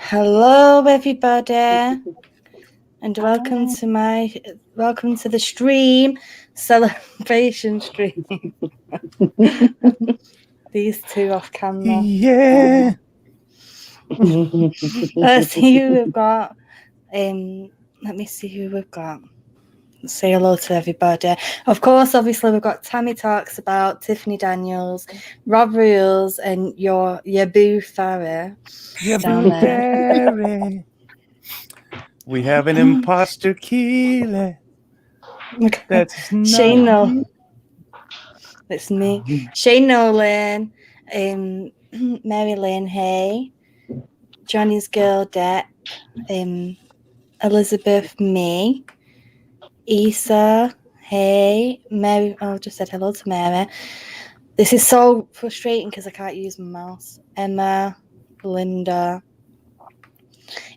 Hello, everybody, and welcome to the stream, celebration stream. These two off camera. Yeah. Let's see who we've got. Let me see who we've got. Say hello to everybody. Of course, obviously, we've got Tammy Talks About, Tiffany Daniels, Rob Reels, and your Boo Farah. Boo Farah. We have an imposter killer. That's Shane not Nolan. It's me. Shane Nolan, Mary Lynn Hay, Johnny's girl Depp, Elizabeth May, Issa Hay, Mary. Oh, I just said hello to Mary. This is so frustrating because I can't use my mouse. Emma, Linda.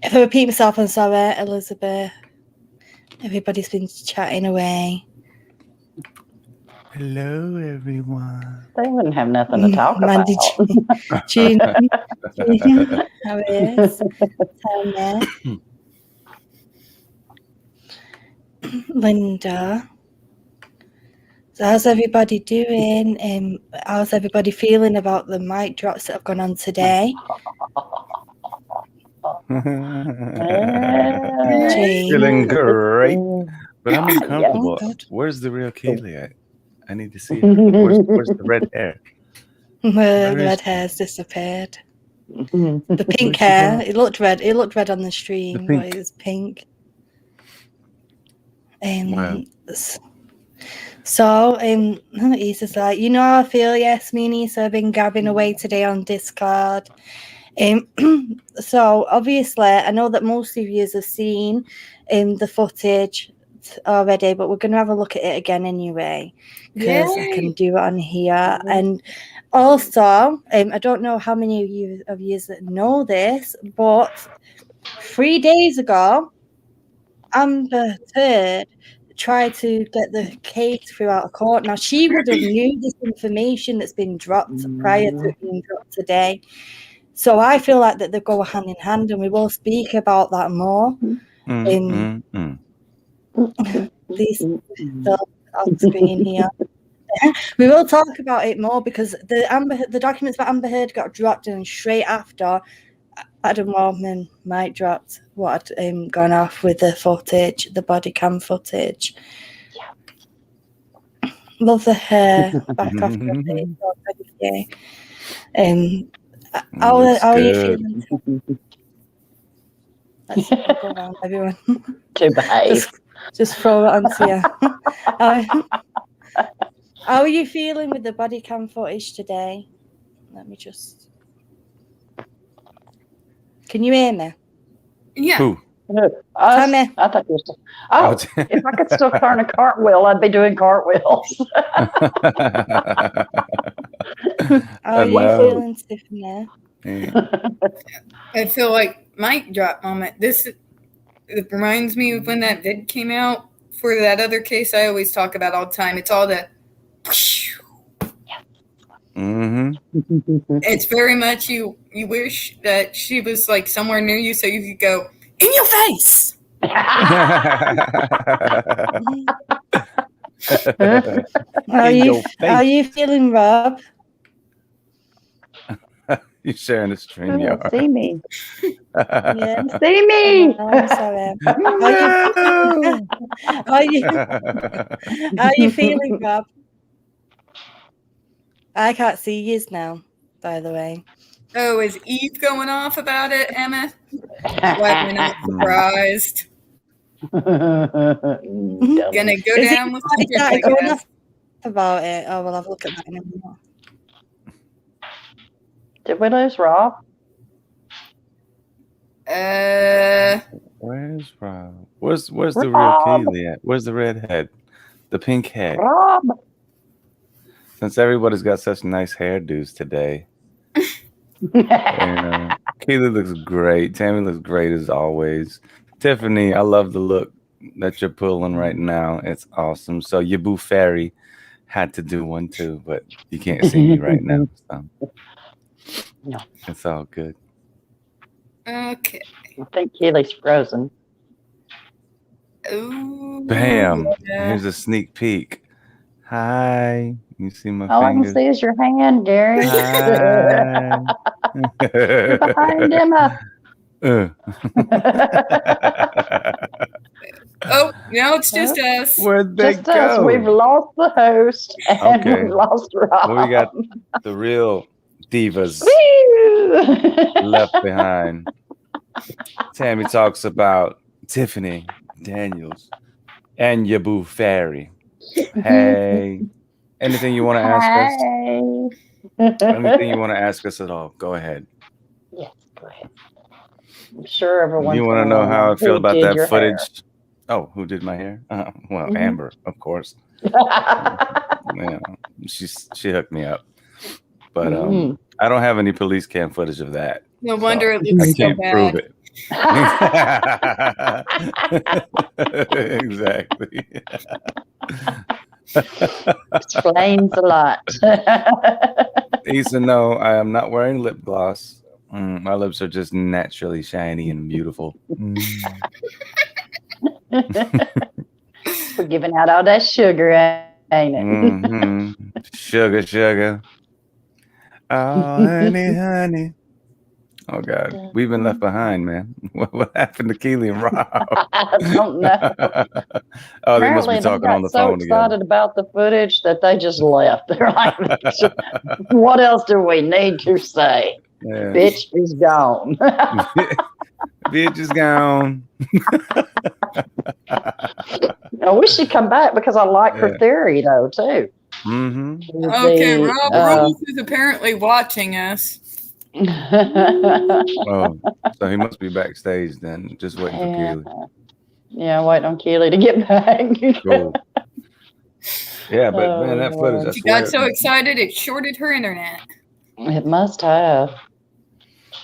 If I repeat myself, I'm sorry. Elizabeth. Everybody's been chatting away. Hello, everyone. They wouldn't have nothing to talk Mandy about. Jean, Harris, Tanya, Linda. So how's everybody doing? How's everybody feeling about the mic drops that have gone on today? Feeling great, but I'm uncomfortable. Oh, Where's the real Keely at? I need to see her. Where's the red hair? The red hair's disappeared. The pink hair. It looked red. It looked red on the stream, but it was pink. Wow. So, he's just like, you know how I feel, yes, me and Issa have been gabbing away today on Discord. So, obviously, I know that most of you have seen the footage already, but we're going to have a look at it again anyway, because I can do it on here. And also, I don't know how many of you that know this, but 3 days ago, Amber Heard tried to get the case throughout a court. Now, she would have knew this information that's been dropped prior to it being dropped today. So I feel like that they go hand in hand, and we will speak about that more in these on screen here. We will talk about it more because the documents for Amber Heard got dropped, and straight after Adam Waldman mic dropped what had gone off with the footage, the body cam footage. Love the hair back off your face. How are you feeling? Let's go around, everyone. To behave. Just throw it onto you. How are you feeling with the body cam footage today? Let me just. Can you hear me? Yeah. Who? Tammy. I thought you were if I could still turn a cartwheel, I'd be doing cartwheels. How are you feeling, Tiffany? I feel like mic drop moment. It reminds me of when that vid came out for that other case I always talk about all the time. It's all the It's very much you wish that she was like somewhere near you so you could go in your face. Are you feeling, Rob? You're sharing the stream, y'all. See me. Yeah. See me. Oh, I'm sorry. How are you feeling, Rob? I can't see yous now, by the way. Oh, is Eve going off about it, Emma? Why we're not surprised. Gonna go down with the going off about it. Oh, we'll have a look at that in a minute. Did we lose Rob? Where's Rob? Where's the real Keely at? Where's the redhead? The pink head. Rob. Since everybody's got such nice hairdos today. Keely looks great. Tammy looks great as always. Tiffany, I love the look that you're pulling right now. It's awesome. So your Boo Fairy had to do one too, but you can't see me right now. So No. it's all good. Okay. I think Keely's frozen. Ooh, Bam. yeah. Here's a sneak peek. Hi. You see my All I can fingers? see is your hand, Gary. Hi. You're behind Emma. Oh, no, it's just us. Where'd they Just us. go? We've lost the host and Okay. we've lost Rob. Well, we got the real divas left behind. Tammy talks about Tiffany Daniels and Yabu Fairy. Hey, anything you want to ask us? Anything you want to ask us at all? Go ahead. Yes, go ahead. I'm sure everyone. You want to know how I feel about that footage? Hair. Oh, who did my hair? Well, Mhm. Amber, of course. Yeah, she hooked me up. But I don't have any police cam footage of that. No wonder so it looks I so can't bad. prove it. Exactly. Explains a lot. Issa, no, I am not wearing lip gloss. My lips are just naturally shiny and beautiful. We're giving out all that sugar, ain't it? Sugar. Oh, honey. Oh, God. We've been left behind, man. What happened to Keely and Rob? I don't know. Oh, they must Apparently, be talking they got on the so phone excited together. about the footage that they just left. They're like, what else do we need to say? Yeah. Bitch is gone. Bitch is gone. I wish she'd come back because I like her theory, though, too. Mm-hmm. Okay, Rob Rose is apparently watching us. Oh, so he must be backstage then, just waiting for Keely. Yeah, waiting on Keely to get back. Cool. Yeah, but man, that footage, I She swear. got so excited it shorted her internet. It must have.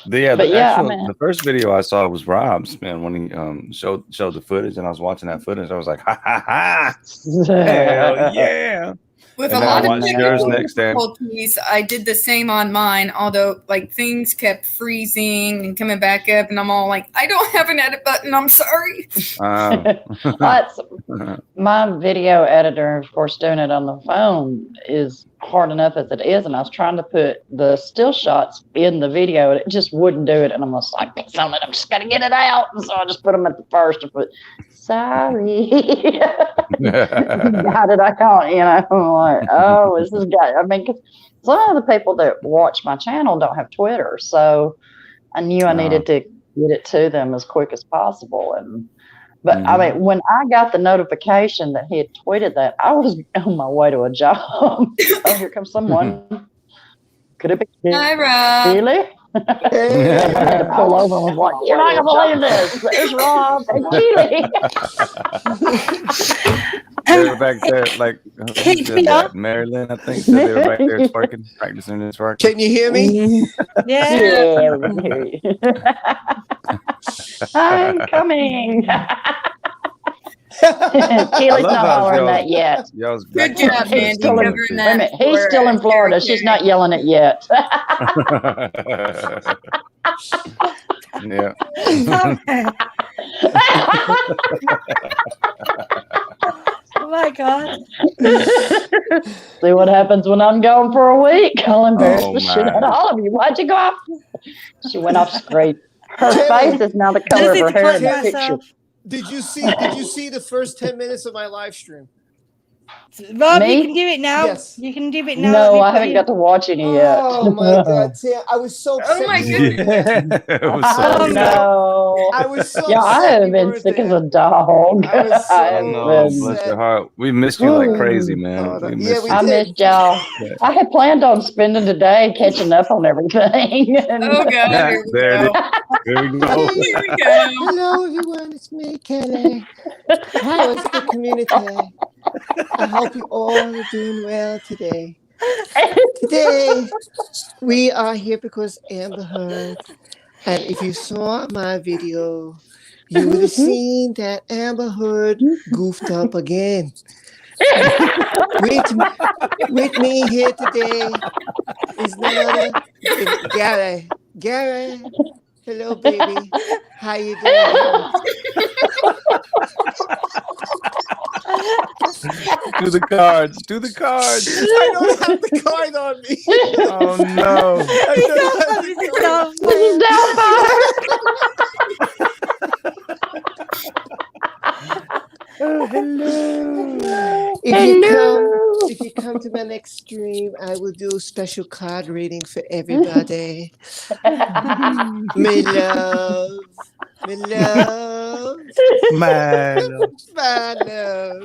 The first video I saw was Rob's, man, when he showed the footage, and I was watching that footage. I was like, ha ha ha, hell yeah! With and a lot of yours next day. difficulties, I did the same on mine, although like things kept freezing and coming back up, and I'm all like, I don't have an edit button, I'm sorry. That's my video editor, of course, doing it on the phone is hard enough as it is, and I was trying to put the still shots in the video, and it just wouldn't do it, and I'm just like, I'm just gonna get it out, and so I just put them at the first and put, sorry. Got it, I can't, I'm like, oh, this is good. I mean, because some of the people that watch my channel don't have Twitter, so I knew I needed to get it to them as quick as possible. But I mean, when I got the notification that he had tweeted that, I was on my way to a job. Oh, here comes someone. Could it be Hi, Rob. Keely? I had to pull over and was like, you're not going to believe this. There's Rob and Keely. They're back there, like, Marilyn, I think, said they were back there twerking, practicing their twerk. Can you hear me? Yeah, we can hear you. I'm coming. Keely's not hollering that yet. Good job, Mandy. He's still in Florida. She's not yelling it yet. Yeah. Oh my God. See what happens when I'm gone for a week. I'll embarrass the shit out of all of you. Why'd you go off? She went off screen. Her face is now the color of her hair in that picture. Did you see the first 10 minutes of my live stream? Rob, you can do it now. Yes. You can do it now. No, I haven't got to watch any yet. Oh my God, Sam! I was so upset. Oh my goodness! No. I was so yeah, I upset have been sick as a dog. I was so bless your heart. We missed you like crazy, man. I missed y'all. I had planned on spending the day catching up on everything. Oh God! There we go. Here we go. Hello, everyone. It's me, Kelly. How is the community? I hope you all are doing well today. Today, we are here because Amber Heard. And if you saw my video, you would have seen that Amber Heard goofed up again. With me here today is none other than Gary. Gary, Hello, baby. How you doing? Do the cards. Do the cards. I don't have the card on me. Oh no. I don't have the card. This is Oh, hello. If you come to my next stream, I will do a special card reading for everybody. My love. My love. My love. My love.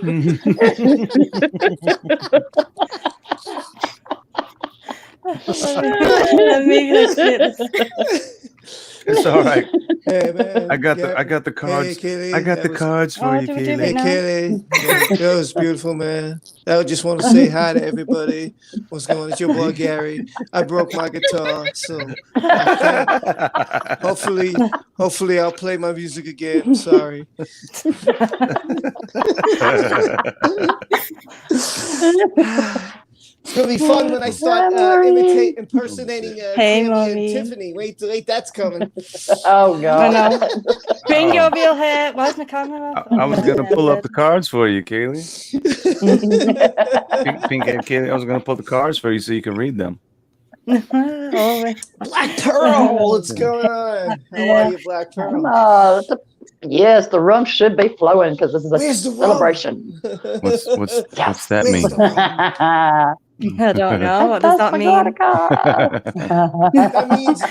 It's all right. Hey, man. I got the cards. Hey, Kelly, I got the that was- cards for you, do we do Keely. Hey, it now? Kelly. That was beautiful, man. I just want to say hi to everybody. What's going on? It's your boy, Gary. I broke my guitar, so hopefully I'll play my music again. I'm sorry. It's gonna be fun when I start impersonating Hey, Tammy Mommy. and Tiffany. Wait, that's coming. Oh I God. know. Bring your real hair. Where's my camera? I was gonna pull up the cards for you, Keely. Pink and Keely. I was gonna pull the cards for you so you can read them. Always. Black Pearl, what's going on? How are you, Black Pearl? Yes, the rum should be flowing because this is a Where's the rum? celebration. What's that Where's mean? the rum? I don't know. What does that mean? That means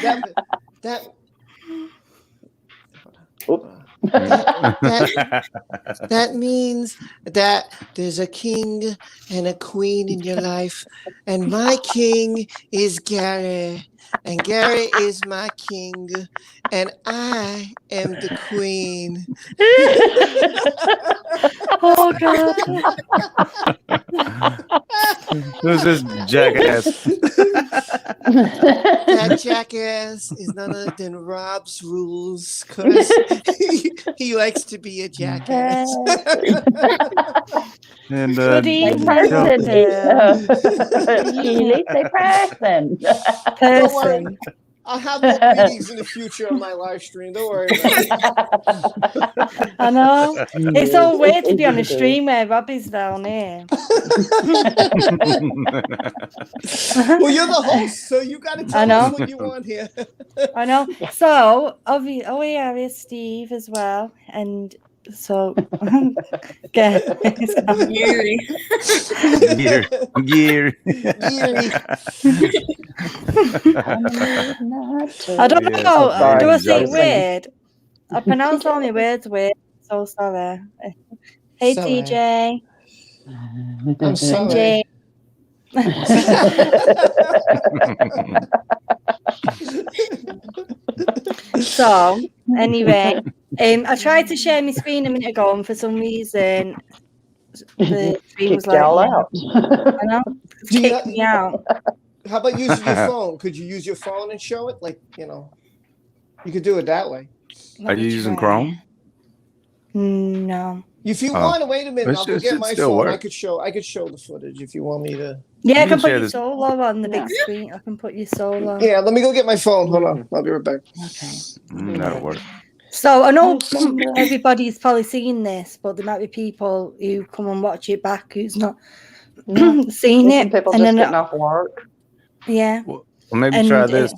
that means that there's a king and a queen in your life, and my king is Gary, and Gary is my king, and I am the queen. Oh God. Who's this jackass? That jackass is none other than Rob's Rules, because he likes to be a jackass. And Good evening. Person. Healy, say person. Person. I'll have more readings in the future on my live stream. Don't worry about it. I know. It's so weird to be on a stream where Robbie's down here. Well, you're the host, so you got to I tell know. us what you want here. I know. So, yeah, there's Steve as well. And so, Yuri. Gear. I don't Yeah, know. sorry, Do I say Johnson. weird? I pronounce all my words weird. So sorry. Hey, Sorry. TJ. I'm sorry. Jay. So, anyway, I tried to share my screen a minute ago, and for some reason, the screen was Kicked y'all like, out. I know, Do you- kicked me out. How about using your phone? Could you use your phone and show it? Like, you could do it that way. Are you using Chrome? No. If you Oh. want to, wait a minute. It I'll should- go get should my still phone. work. I could show the footage if you want me to. Yeah, I You can can put share your this- solo on the big screen. I can put your solo. Yeah, let me go get my phone. Hold on. I'll be right back. Okay. That'll work. So I know everybody's probably seen this, but there might be people who come and watch it back who's not seen Some it. people And just then, getting off work. yeah. Well, maybe And, try this.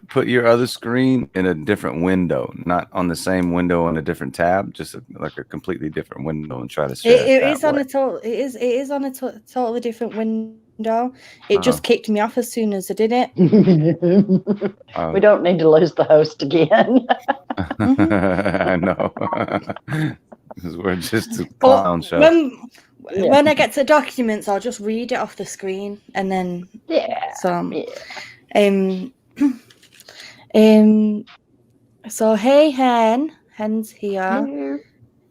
Put your other screen in a different window, not on the same window on a different tab, just like a completely different window, and try to share It that is on way. a total. It is on a totally different window. It just kicked me off as soon as I did it. We don't need to lose the host again. I know. Because we're just a clown show. When I get to documents, I'll just read it off the screen, and then So hey Hen's here.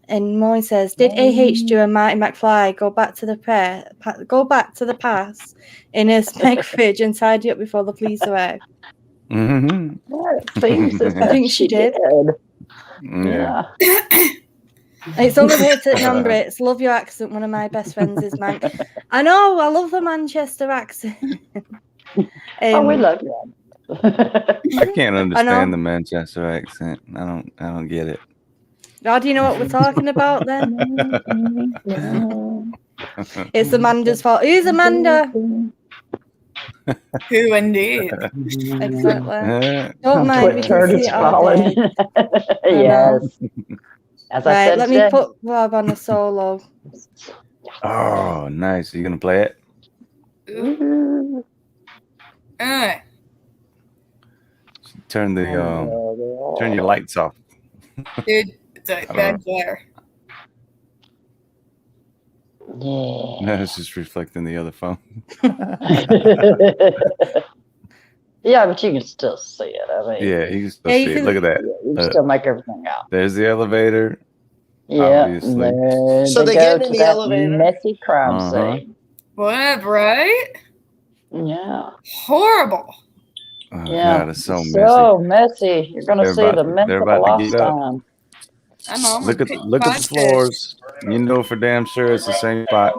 And Moy says, "Did AH do a Marty McFly go back to the past in his spec fridge and tidy up before the police arrived?" Mm-hmm. I think she did. Yeah. It's only way to number it. It's love your accent. One of my best friends is man. I know. I love the Manchester accent. Oh, we love you. I can't understand the Manchester accent. I don't get it. How do you know what we're talking about then? It's Amanda's fault. Who's Amanda? Who indeed? Exactly. Don't mind, we Quick can turd see is it all falling. day. Yes. As I Right, said let me today. put Rob on a solo. Oh, nice. Are you gonna play it? Ooh. Turn the turn your lights off. Dude, it's a bad glare. Yeah. No, it's just reflecting the other phone. Yeah, but you can still see it. I mean, Yeah, you can still Yeah, you see it. can- Look at that. you can still make everything out. There's the elevator. Yeah, Obviously. there So they they go get in to the that elevator. messy crime Uh-huh. scene. What, right? Yeah. Horrible. Oh Yeah. God, it's so messy. You're gonna They're see about- the mess they're of a about to get up. lifetime. I know. Look at the floors. You know for damn sure it's the same spot.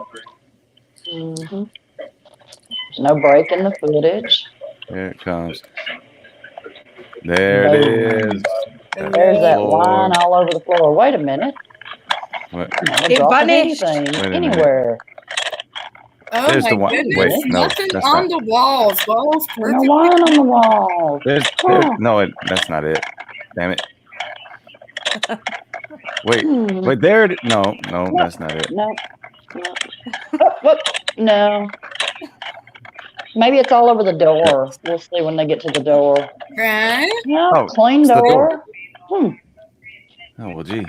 Mm-hmm. There's no break in the footage. Here it comes. There it is. There's that Floor. line all over the floor. Wait a minute. What? Not a It drop of vanished. anything Wait a minute. anywhere. Oh There's my the one. goodness. Wait, no, Nothing that's on not. the walls. Walls There's no perfect. line on the wall. There's no. That's not it. Damn it. Wait. There it is. No, that's not it. No. No. Maybe it's all over the door. We'll see when they get to the door. Right? No, Oh, clean it's the door. Oh well, gee,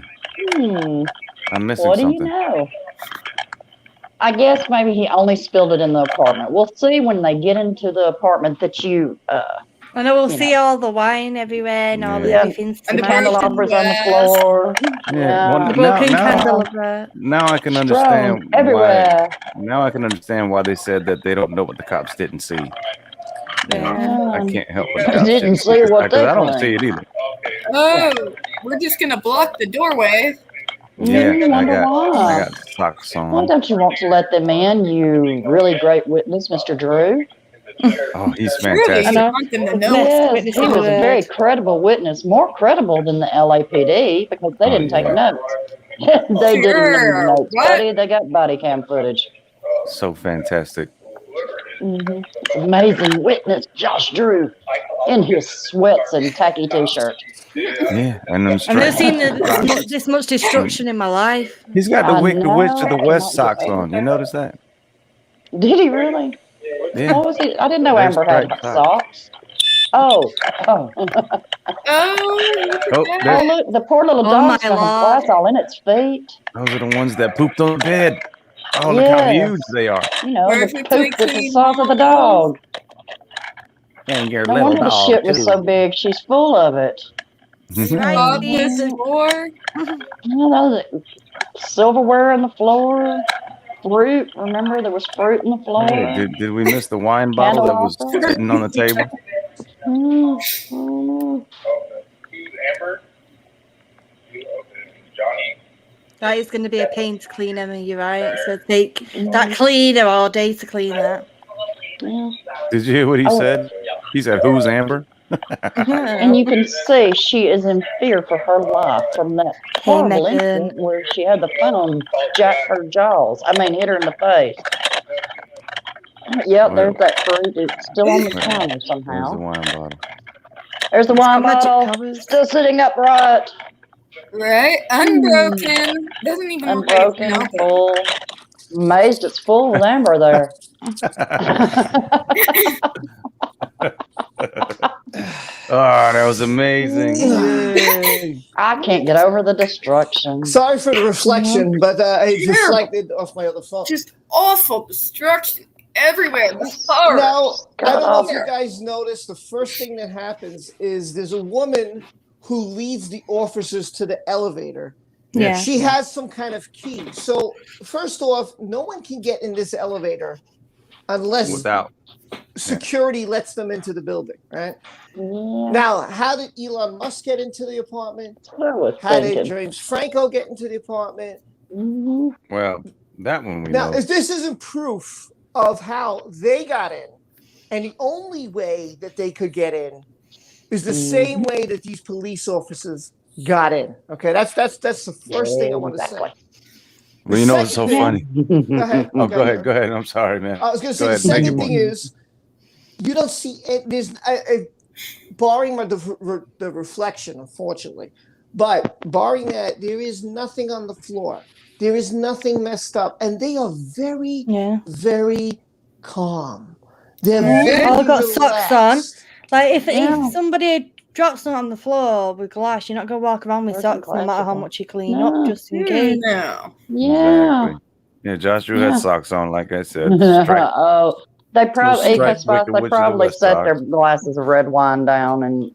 I'm missing What do something. you know? I guess maybe he only spilled it in the apartment. We'll see when they get into the apartment that you. I know we'll You see all the wine everywhere and all Yeah. everything's And the smashed. Candelabras on the glass. floor. Yeah, well, The now, broken now, candelabra. now I can Thrown understand why. everywhere. Now I can understand why they said that they don't know what the cops didn't see. Yeah. I can't help but They didn't see what because they I don't claimed. see it either. Oh, we're just going to block the doorway. Yeah, You I wonder got why. socks Why on. don't you want to let them in, you really great witness, Mr. Drew? Oh, he's Really? I fantastic. know. Want them to know. Yes, witness he of was the a very word. credible witness, more credible than the LAPD because they didn't take notes. They didn't Sure. need notes, What? buddy. They got body cam footage. So fantastic. Amazing witness, Josh Drew, in his sweats and tacky t-shirt. Yeah, and them I've never straight seen socks. this much destruction in my life. He's got the I Wicked Witch of the know, West cannot get socks on. You notice that? Did he really? Yeah. What was he? I didn't know They're Amber had striped socks. Oh. Oh, look at Oh, that. there- Oh, look, the poor little Oh, dog's my got Lord. glass all in its feet. Those are the ones that pooped on the bed. Oh, look how Yes. huge they are. You know, the Perfectly poop that's the clean size of the walls. dog. And your No little wonder the dog, shit was too. so big. She's full of it. Right, Spotless Steve. floor. You know, the silverware on the floor. Fruit. Remember, there was fruit on the floor. Hey, did we miss the wine bottle that was Candelabra. sitting on the table? That is going to be a pain to clean, Emma. You're right. It's going to take that cleaner all day to clean that. Yeah. Did you hear what he said? He said, "Who's Amber?" And you can see she is in fear for her life from that horrible Megan. incident where she had the phone jack her jaws. I mean, hit her in the face. Yep, there's that fruit. It's still on the counter There's the somehow. wine bottle. There's the wine got magic bottle. covers. Still sitting upright. Right? Unbroken. Doesn't even look like it's been Unbroken. opened. Full. Amazed it's full with Amber there. Oh, that was amazing. Yay. I can't get over the destruction. Sorry for the reflection, but it reflected off my other phone. Just awful destruction everywhere. The horror. Now, I don't know if God. you guys noticed, the first thing that happens is there's a woman who leads the officers to the elevator. Yeah. She has some kind of key. So, first off, no one can get in this elevator unless Without. security lets them into the building, right? Yeah, Now, how did Elon Musk get into the apartment? that's what I was How did thinking. James Franco get into the apartment? Well, that one we Now, know. if this isn't proof of how they got in, And the only way that they could get in is the same way that these police officers got in. Okay, that's the first thing I want to say. Well, you know what's so funny? Go ahead. Oh, go ahead. I'm sorry, man. I was going to say the second thing is you don't see it. There's barring the reflection, unfortunately, but barring that, there is nothing on the floor. There is nothing messed up, and they are very, very calm. They're all got socks on. Like if somebody drops them on the floor with glass, you're not gonna walk around with socks no matter how much you clean up, just in case. No. Yeah. Exactly. Yeah, Josh Drew had socks on, like I said. Oh, they probably Wicked set their glasses of red wine down and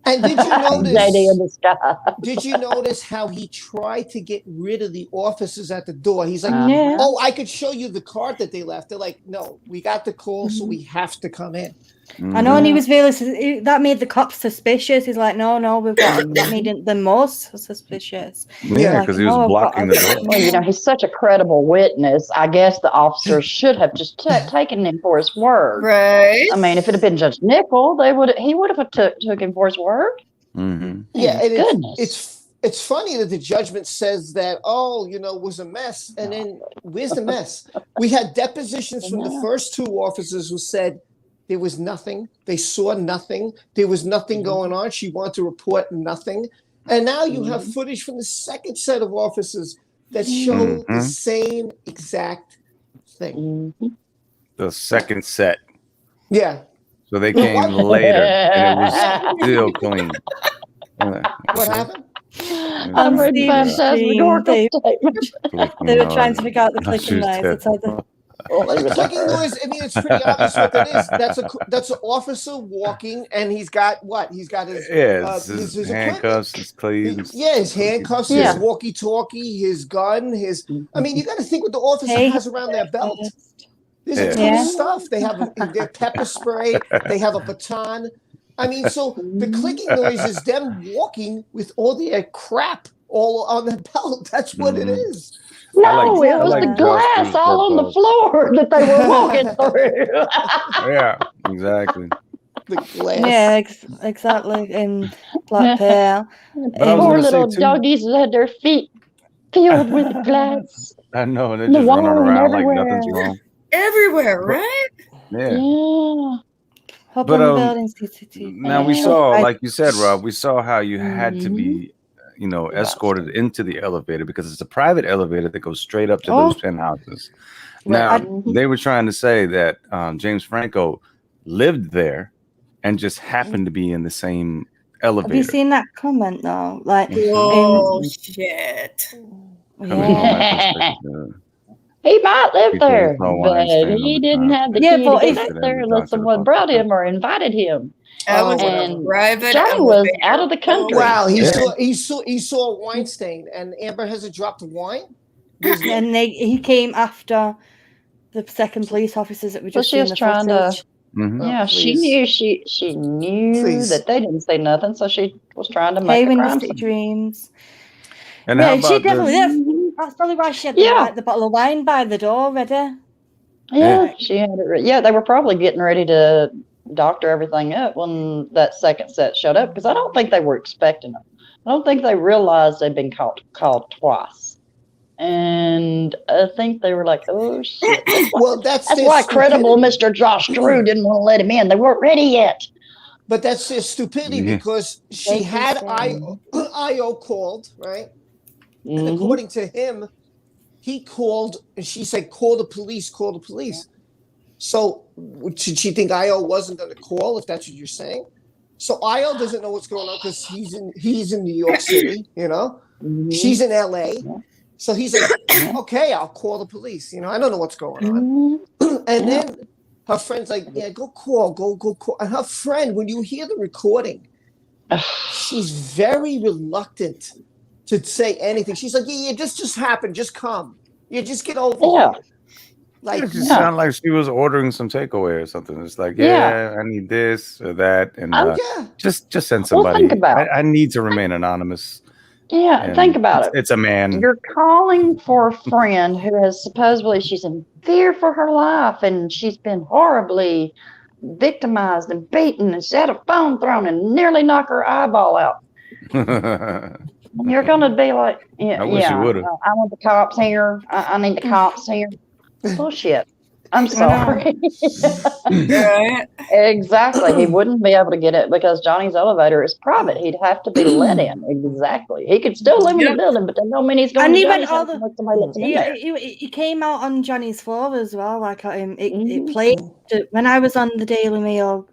did you notice JD in the sky. Did you notice how he tried to get rid of the officers at the door? He's like, "Oh, I could show you the card that they left." They're like, "No, we got the call, so we have to come in." I know, and he was really that made the cops suspicious. He's like, no, we've got that made the most suspicious. Yeah, because he was blocking the door. Well, you know, he's such a credible witness. I guess the officers should have just taken him for his word. Right. I mean, if it had been Judge Nickel, he would have took him for his word. Mm-hmm. Yeah, and it's funny that the judgment says that, it was a mess, and then where's the mess? We had depositions from the first two officers who said there was nothing. They saw nothing. There was nothing going on. She wanted to report nothing. And now you have footage from the second set of officers that show the same exact thing. The second set. Yeah. So they came later and it was still clean. What happened? I'm ready to They were trying to figure out the clicking noise. The clicking noise, I mean, it's pretty obvious what that is. That's an officer walking, and he's got what? He's got his his handcuffs, his cleaves. His handcuffs, his walkie-talkie, his gun, I mean, you got to think what the officer has around their belt. There's a ton of stuff. They have their pepper spray. They have a baton. I mean, so the clicking noise is them walking with all their crap all on their belt. That's what it is. No, it was the glass all on the floor that they were walking through. Yeah, exactly. The glass. Yeah, exactly. In Black Pearl. Poor little doggies had their feet filled with glass. I know, they're just running around like nothing's wrong. Everywhere, right? Yeah. But now we saw, like you said, Rob, we saw how you had to be, escorted into the elevator because it's a private elevator that goes straight up to those penthouses. Now, they were trying to say that James Franco lived there and just happened to be in the same elevator. Have you seen that comment though? Like, shit. He might live there, but he didn't have the key to get up there unless someone brought him or invited him. And Johnny was out of the country. Wow, he saw a wine stain, and Amber has a drop of wine. And he came after the second police officers that were just. So she was trying to. Yeah, she knew that they didn't say nothing, so she was trying to make a crime scene. Dreams. And how about she definitely. That's probably why she had the bottle of wine by the door ready. Yeah, she had it. Yeah, they were probably getting ready to doctor everything up when that second set showed up because I don't think they were expecting them. I don't think they realized they'd been called twice. And I think they were like, "Oh shit!" That's why credible Mr. Josh Drew didn't want to let him in. They weren't ready yet. But that's their stupidity because she had IO called, right? And according to him, he called and she said, "Call the police, call the police." So did she think IO wasn't going to call? If that's what you're saying, so IO doesn't know what's going on because he's in New York City, she's in LA. So he's like, okay, I'll call the police. I don't know what's going on. And then her friend's like, yeah, go call. And her friend, when you hear the recording, she's very reluctant to say anything. She's like, yeah, this just happened. Just come. Yeah, just get over it. Like, it just sounded like she was ordering some takeaway or something. It's like, I need this or that. And just send somebody. I need to remain anonymous. Yeah, and think about it. It's a man. You're calling for a friend who has supposedly she's in fear for her life and she's been horribly victimized and beaten and she had a phone thrown and nearly knock her eyeball out. And you're going to be like, I wish you would've. I want the cops here. I need the cops here. Bullshit. I'm sorry. Right. Exactly. He wouldn't be able to get it because Johnny's elevator is private. He'd have to be let in. Exactly. He could still live in the building, but that don't mean he's going And to he went Johnny's all house the. unless somebody lets him in there. He came out on Johnny's floor as well. Like it played when I was on the Daily Mail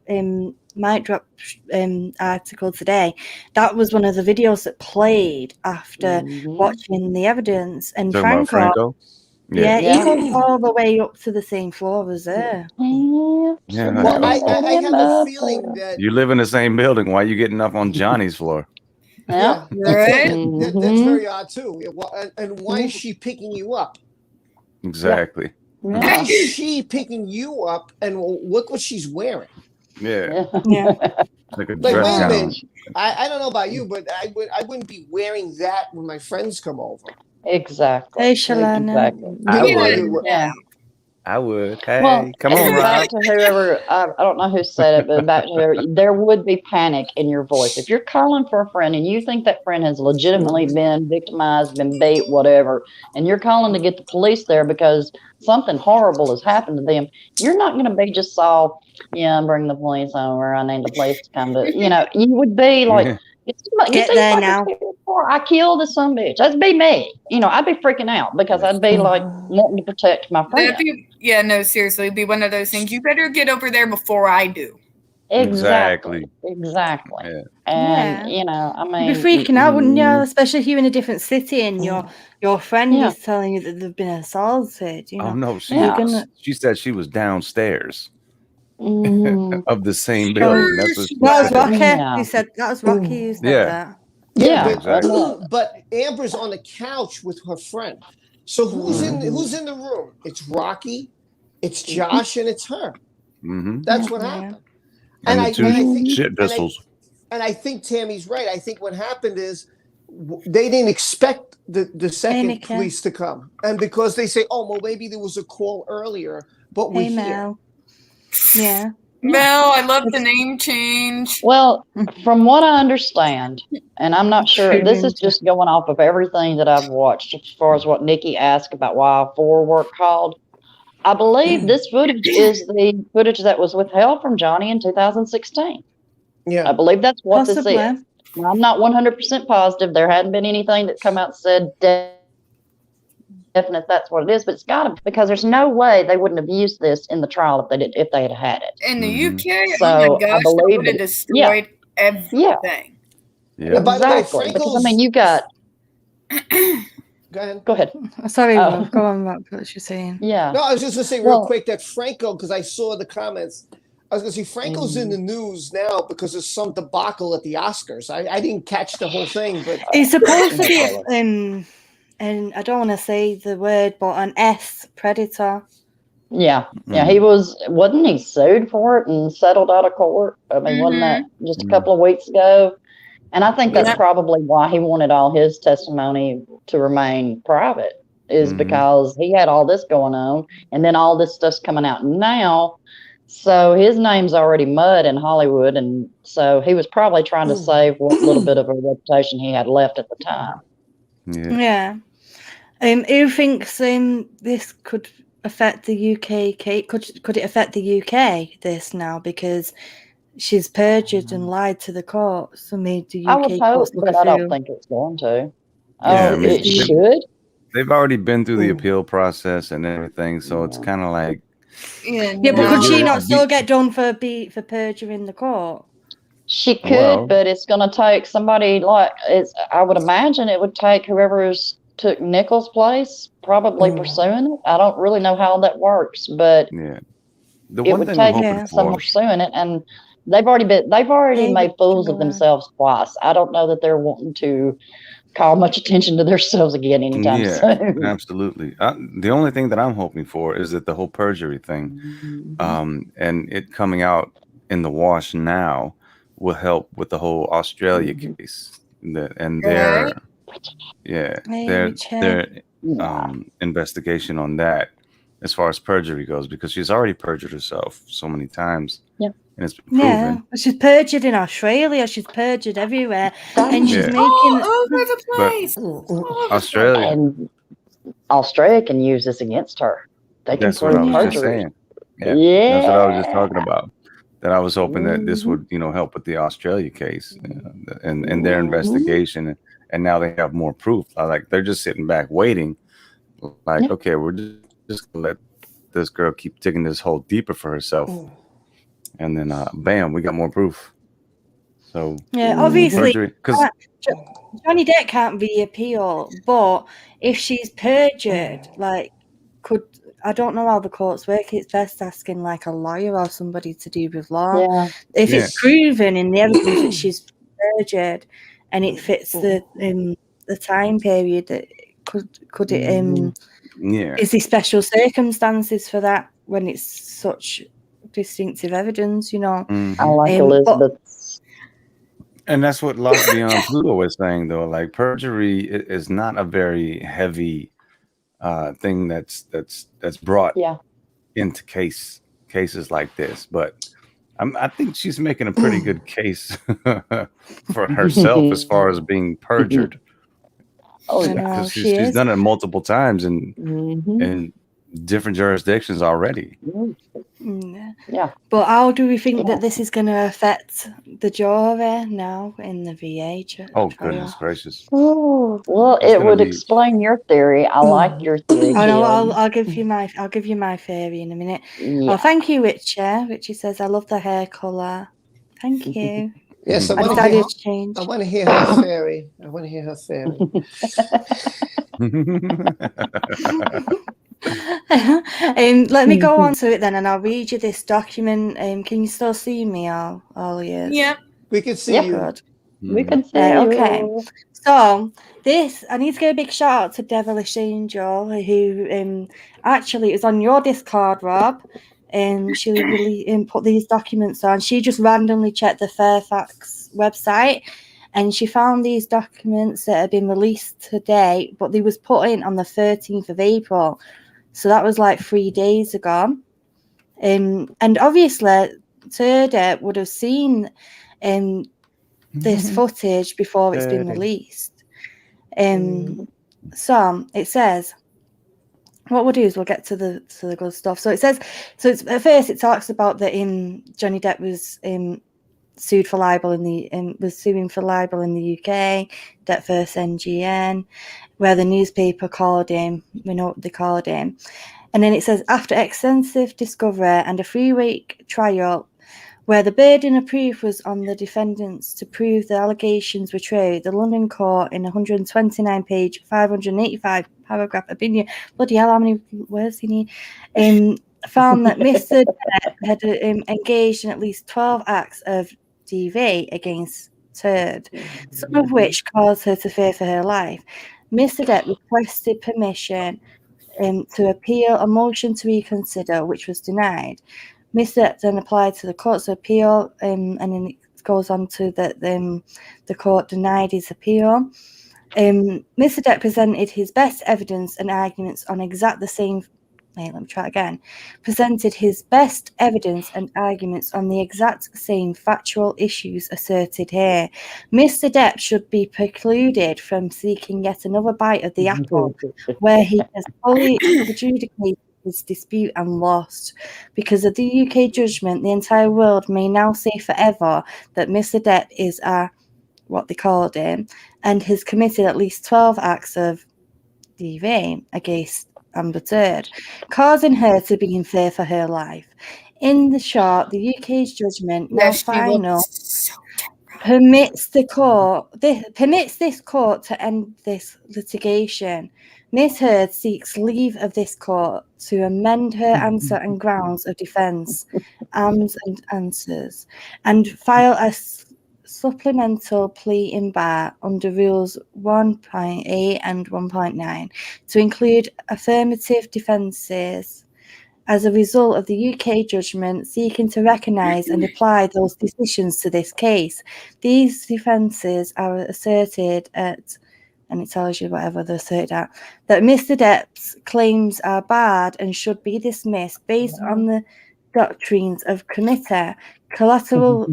mic drop article today. That was one of the videos that played after watching the evidence. And Talking about Franco? Yeah, he went all the way up to the same floor as her. Yeah, Well, I have a feeling that you live in the same building. Why are you getting up on Johnny's floor? Yeah. That's very odd too. And why is she picking you up? Exactly. Yeah. Why is she picking you up? And look what she's wearing. Yeah. Like a Like, dress wait a gown. minute. I don't know about you, but I wouldn't be wearing that when my friends come over. Exactly. Hey, Shalana. Exactly. I Yeah. would. Yeah. I would. Hey, Well, come on, Rob. back to whoever, I don't know who said it, but back to whoever, there would be panic in your voice. If you're calling for a friend and you think that friend has legitimately been victimized, been beat, whatever, and you're calling to get the police there because something horrible has happened to them, you're not going to be just all, bring the police over. I need the police to come to, you would be like, Get there now. I killed this son bitch. That'd be me. I'd be freaking out because I'd be like wanting to protect my friend. No, seriously, it'd be one of those things. You better get over there before I do. Exactly. Yeah. And I mean, You'd be freaking out, wouldn't you? Especially if you're in a different city and your friend is telling you that they've been assaulted. Oh no, she said she was downstairs of the same building. That's what that was Rocky. Yeah. Who said that was Rocky who said that. Yeah, exactly. But Amber's on the couch with her friend. So who's in the room? It's Rocky, it's Josh, and it's her. That's what happened. And the two shit pistols. And I think Tammy's right. I think what happened is they didn't expect the second police to come, and because they say, "Oh, well, maybe there was a call earlier," but we're here. Yeah. Mel, I love the name change. Well, from what I understand, and I'm not sure, this is just going off of everything that I've watched as far as what Nikki asked about why 4 were called. I believe this footage is the footage that was withheld from Johnny in 2016. Yeah. I believe that's what Possibly. this is. Now, I'm not 100% positive. There hadn't been anything that come out and said definite that's what it is, but it's got to, because there's no way they wouldn't have used this in the trial if they had had it. In the UK, So, oh my gosh, I believe they would have destroyed everything. Yeah. By the way, Exactly. Because, I mean, you got. Go ahead. Sorry, Rob, go on, Rob, what you're saying. Yeah. No, I was just going to say real quick that Franco, because I saw the comments, I was going to say Franco's in the news now because of some debacle at the Oscars. I didn't catch the whole thing, but He's supposed to be and I don't want to say the word, but an S predator. Yeah. He wasn't he sued for it and settled out of court? I mean, wasn't that just a couple of weeks ago? And I think that's probably why he wanted all his testimony to remain private, is because he had all this going on, and then all this stuff's coming out now. So his name's already mud in Hollywood, and so he was probably trying to save what little bit of a reputation he had left at the time. Yeah. Who thinks this could affect the UK case? Could it affect the UK, this now? Because she's perjured and lied to the courts and made the UK I would hope, courts look but I don't think it's going to. Yeah, I mean, it should. They've already been through the appeal process and everything, so it's kind of like. Yeah, but could she not still get done for perjury in the court? She could, but it's going to take somebody I would imagine it would take whoever's took Nichols' place, probably pursuing it. I don't really know how that works, but the it would take someone pursuing it, and they've already made fools of themselves twice. I don't know that they're wanting to call much attention to themselves again anytime soon. Absolutely. The only thing that I'm hoping for is that the whole perjury thing, and it coming out in the wash now, will help with the whole Australia case, and their investigation on that. as far as perjury goes, because she's already perjured herself so many times. Yep. And it's been proven. Yeah, she's perjured in Australia. She's perjured everywhere, and she's Yeah. making all over the But place. All over the Australia, And Australia can use this against her. They can that's what I prove was just perjury. saying. Yeah, Yeah. that's what I was just talking about. That I was hoping that this would, help with the Australia case and their investigation, and now they have more proof. Like they're just sitting back waiting, like, Yeah. okay, we're just gonna let this girl keep digging this hole deeper for herself, and then bam, we got more proof. So yeah, obviously, because Johnny Depp can't reappeal, but if she's perjured, like, I don't know how the courts work. It's best asking like a lawyer or somebody to do with law. Yeah. If it's proven in the evidence that she's perjured and it fits the time period, that could it is there special circumstances for that when it's such distinctive evidence? I like Elizabeth's. And that's what Lost Beyond Pluto was saying, though. Like perjury is not a very heavy thing that's brought into cases like this, but I think she's making a pretty good case for herself as far as being perjured. Oh, yeah. Because she's done it multiple times in different jurisdictions already. Yeah. But how do we think that this is going to affect the jury now in the VA trial? Oh, goodness gracious. Oh, well, it would explain your theory. I like your theory. I know. I'll give you my theory in a minute. Yeah. Oh, thank you, Richard. Richie says I love the hair color. Thank you. Yes, I I want decided to change. I want to hear her theory. I want to hear her theory. Let me go on to it then, and I'll read you this document. Can you still see me, all you? Yeah. We can see you. Good. We can see Okay. you. So I need to give a big shout out to Devilish Angel, who actually is on your Discord, Rob. She really put these documents on. She just randomly checked the Fairfax website, and she found these documents that had been released today, but they was put in on the 13th of April. So that was like 3 days ago. And obviously, Turda would have seen this footage before it's been released. So it says, what we'll do is we'll get to the good stuff. So it says, at first it talks about that Johnny Depp was sued for libel was suing for libel in the UK, Depp versus NGN, where the newspaper called him. We know what they called him. And then it says, after extensive discovery and a 3-week trial, where the burden of proof was on the defendants to prove the allegations were true, the London court, in 129-page, 585-paragraph opinion, bloody hell, how many words do you need, found that Mr. Depp had engaged in at least 12 acts of DV against Turd, some of which caused her to fear for her life. Mr. Depp requested permission to appeal a motion to reconsider, which was denied. Mr. Depp then applied to the courts of appeal, and then it goes on to that the court denied his appeal. Mr. Depp presented his best evidence and arguments on exact the same. Wait, let me try again. Presented his best evidence and arguments on the exact same factual issues asserted here. Mr. Depp should be precluded from seeking yet another bite of the apple, where he has fully adjudicated his dispute and lost. Because of the UK judgment, the entire world may now say forever that Mr. Depp is what they called him, and has committed at least 12 acts of DV against Amber Turd, causing her to be in fear for her life. In the short, the UK's judgment, now final, permits this court to end this litigation. Miss Heard seeks leave of this court to amend her answer and grounds of defence, arms and answers, and file a supplemental plea in bar under rules 1.8 and 1.9 to include affirmative defences as a result of the UK judgment, seeking to recognise and apply those decisions to this case. These defences are asserted at and it tells you whatever they're sorted out, that Mr. Depp's claims are barred and should be dismissed based on the doctrines of committee, collateral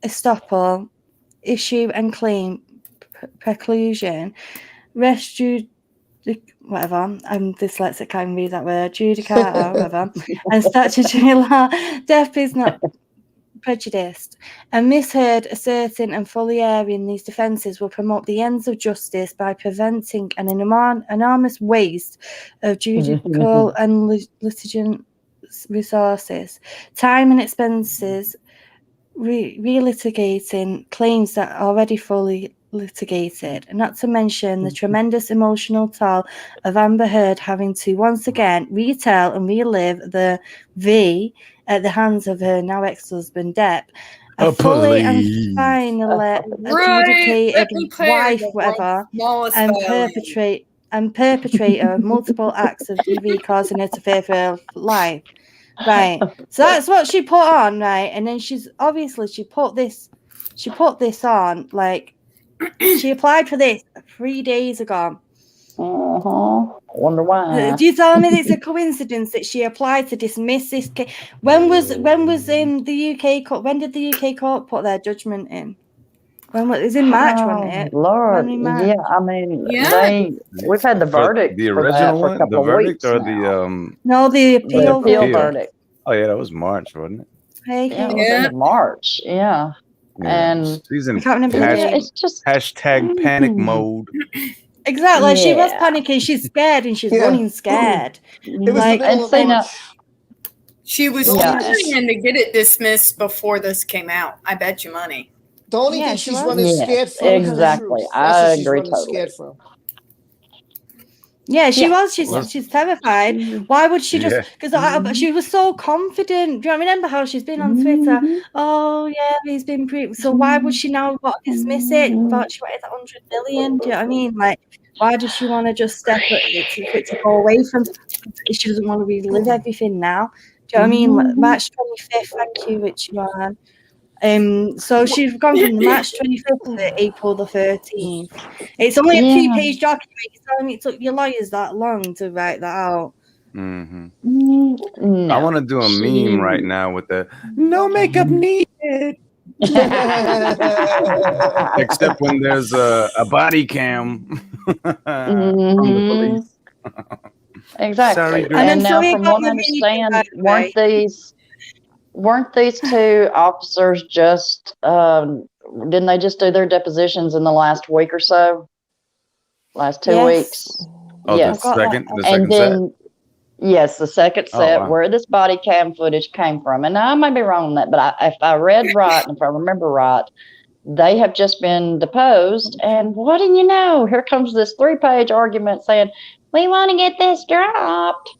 estoppel, issue and claim preclusion, res whatever, I'm dyslexic, can't read that word, judicata, whatever, and statutory law. Depp is not prejudiced and misheard, asserting and fully airing these defences will promote the ends of justice by preventing an enormous waste of judicial and litigant resources, time and expenses, relitigating claims that are already fully litigated, and not to mention the tremendous emotional toll of Amber Heard having to once again retell and relive the V at the hands of her now ex-husband Depp, a fully and finally adjudicated wife, whatever, and perpetrator of multiple acts of DV causing her to fear for her life. Right, so that's what she put on, right? And then she put this on, like, she applied for this 3 days ago. Wonder why. Do you tell me it's a coincidence that she applied to dismiss this case? When was in the UK court? When did the UK court put their judgment in? When was it? Was in March, wasn't it? Lord, yeah. I mean, we've had the verdict. The original one, the verdict, or the appeal verdict. Oh yeah, that was March, wasn't it? Yeah, it was in March. Yeah. And she's in it's just hashtag panic mode. Exactly. She was panicking. She's scared and she's running scared. She was trying to get it dismissed before this came out. I bet you money. The only thing she's running scared from. Exactly. I agree totally. Yeah, she was. She's terrified. Why would she just? Because she was so confident. Do you remember how she's been on Twitter? Oh yeah, he's been so why would she now dismiss it? Thought she wanted 100 million. Do you know what I mean? Like, why does she want to just step it to go away from? She doesn't want to relive everything now. Do you know what I mean? March 25th. Thank you, Richard. So she's gone from March 25th to April the 13th. It's only a 2-page document. You're telling me it took your lawyers that long to write that out. I want to do a meme right now with the no makeup needed. Except when there's a body cam from the police. Exactly. Sorry, and now from what I understand, weren't these two officers just didn't they just do their depositions in the last week or so? Last 2 weeks? Oh, yes. the second set? Yes, the second set where this body cam footage came from. And I may be wrong on that, but if I read right and if I remember right, they have just been deposed. And what do you know? Here comes this 3-page argument saying, we want to get this dropped.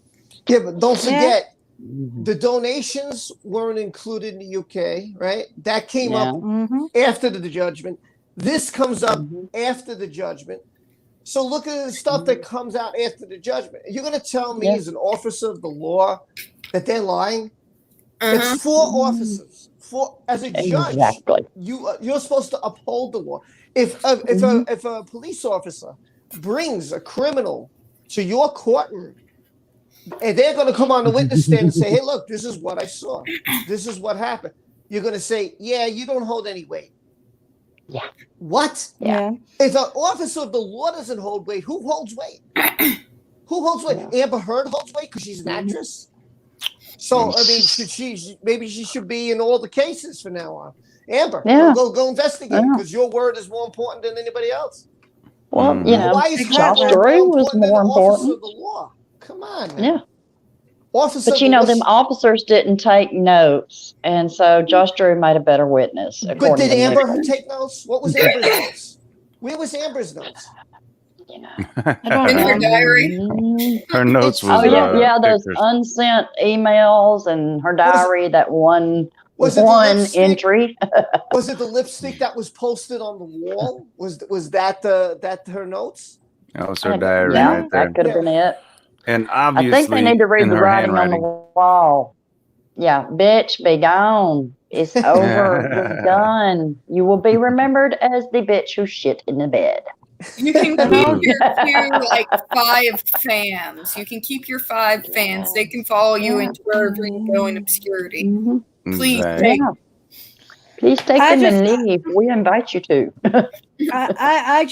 Yeah, but don't forget, the donations weren't included in the UK, right? That came up after the judgment. This comes up after the judgment. So look at the stuff that comes out after the judgment. You're going to tell me as an officer of the law that they're lying? It's 4 officers. As a judge, you're supposed to uphold the law. If a police officer brings a criminal to your courtroom, and they're going to come on the witness stand and say, hey, look, this is what I saw. This is what happened. You're going to say, yeah, you don't hold any weight. Yeah. What? Yeah. If an officer of the law doesn't hold weight, who holds weight? Who holds weight? Amber Heard holds weight because she's an actress. So, I mean, maybe she should be in all the cases from now on. Amber, go investigate because your word is more important than anybody else. Well, why is Josh Drew was more important. Of the law? Come on, man. Yeah. But them officers didn't take notes, and so Josh Drew made a better witness. But did Amber take notes? What was Amber's notes? Where was Amber's notes? In her diary. Her notes was those unsent emails and her diary. That one entry. Was it the lipstick that was posted on the wall? Was that her notes? That was her diary right there. That could have been it. And obviously, I think they need to read the writing on the wall. Yeah, bitch, be gone. It's over. You're done. You will be remembered as the bitch who shit in the bed. You can keep your like 5 fans. You can keep your 5 fans. They can follow you into wherever you go in obscurity. Mm-hmm. Please Exactly. Please take them and leave. We invite you to. I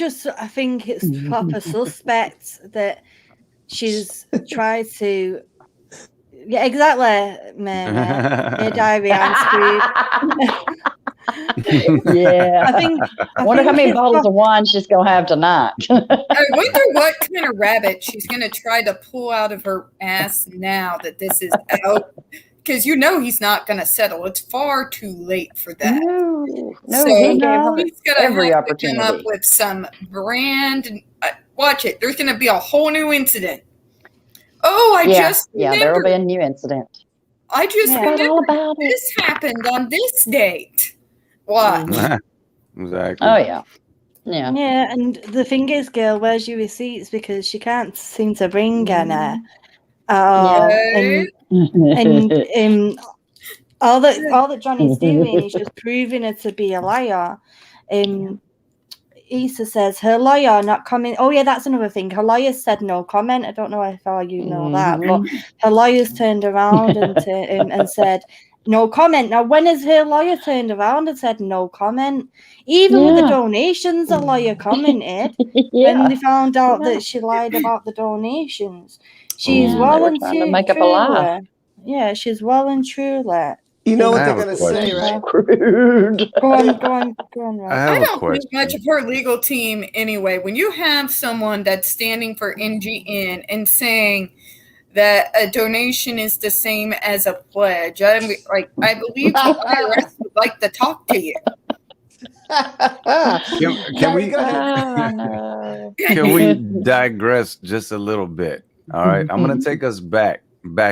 think it's proper suspect that she's tried to. Yeah, exactly, Mary. Diary and screwed. Yeah. I wonder how think many it's bottles of wine she's gonna have tonight. I wonder what kind of rabbit she's going to try to pull out of her ass now that this is out. Because he's not going to settle. It's far too late for that. No, So he gave her he's going to every have to come up opportunity. with some brand. Watch it. There's going to be a whole new incident. Oh, I just remembered. There will be a new incident. I just remembered all about this happened on this date. What? Exactly. Oh yeah. Yeah. Yeah, and the thing is, girl, where's your receipts? Because she can't seem to bring any. And all that Johnny's doing is just proving her to be a liar. Issa says her lawyer not comment. Oh yeah, that's another thing. Her lawyer said no comment. I don't know if all you know that, but her lawyers turned around and said no comment. Now, when has her lawyer turned around and said no comment? Even with the donations, the lawyer commented when they found out that she lied about the donations. She's well and trying to make up a lie. Yeah, she's well and truly. You know what they're going to say, right? Go on, I don't think much of her legal team anyway. When you have someone that's standing for NGN and saying that a donation is the same as a pledge, I believe the IRS would like to talk to you. Can we digress just a little bit? All right, I'm going to take us back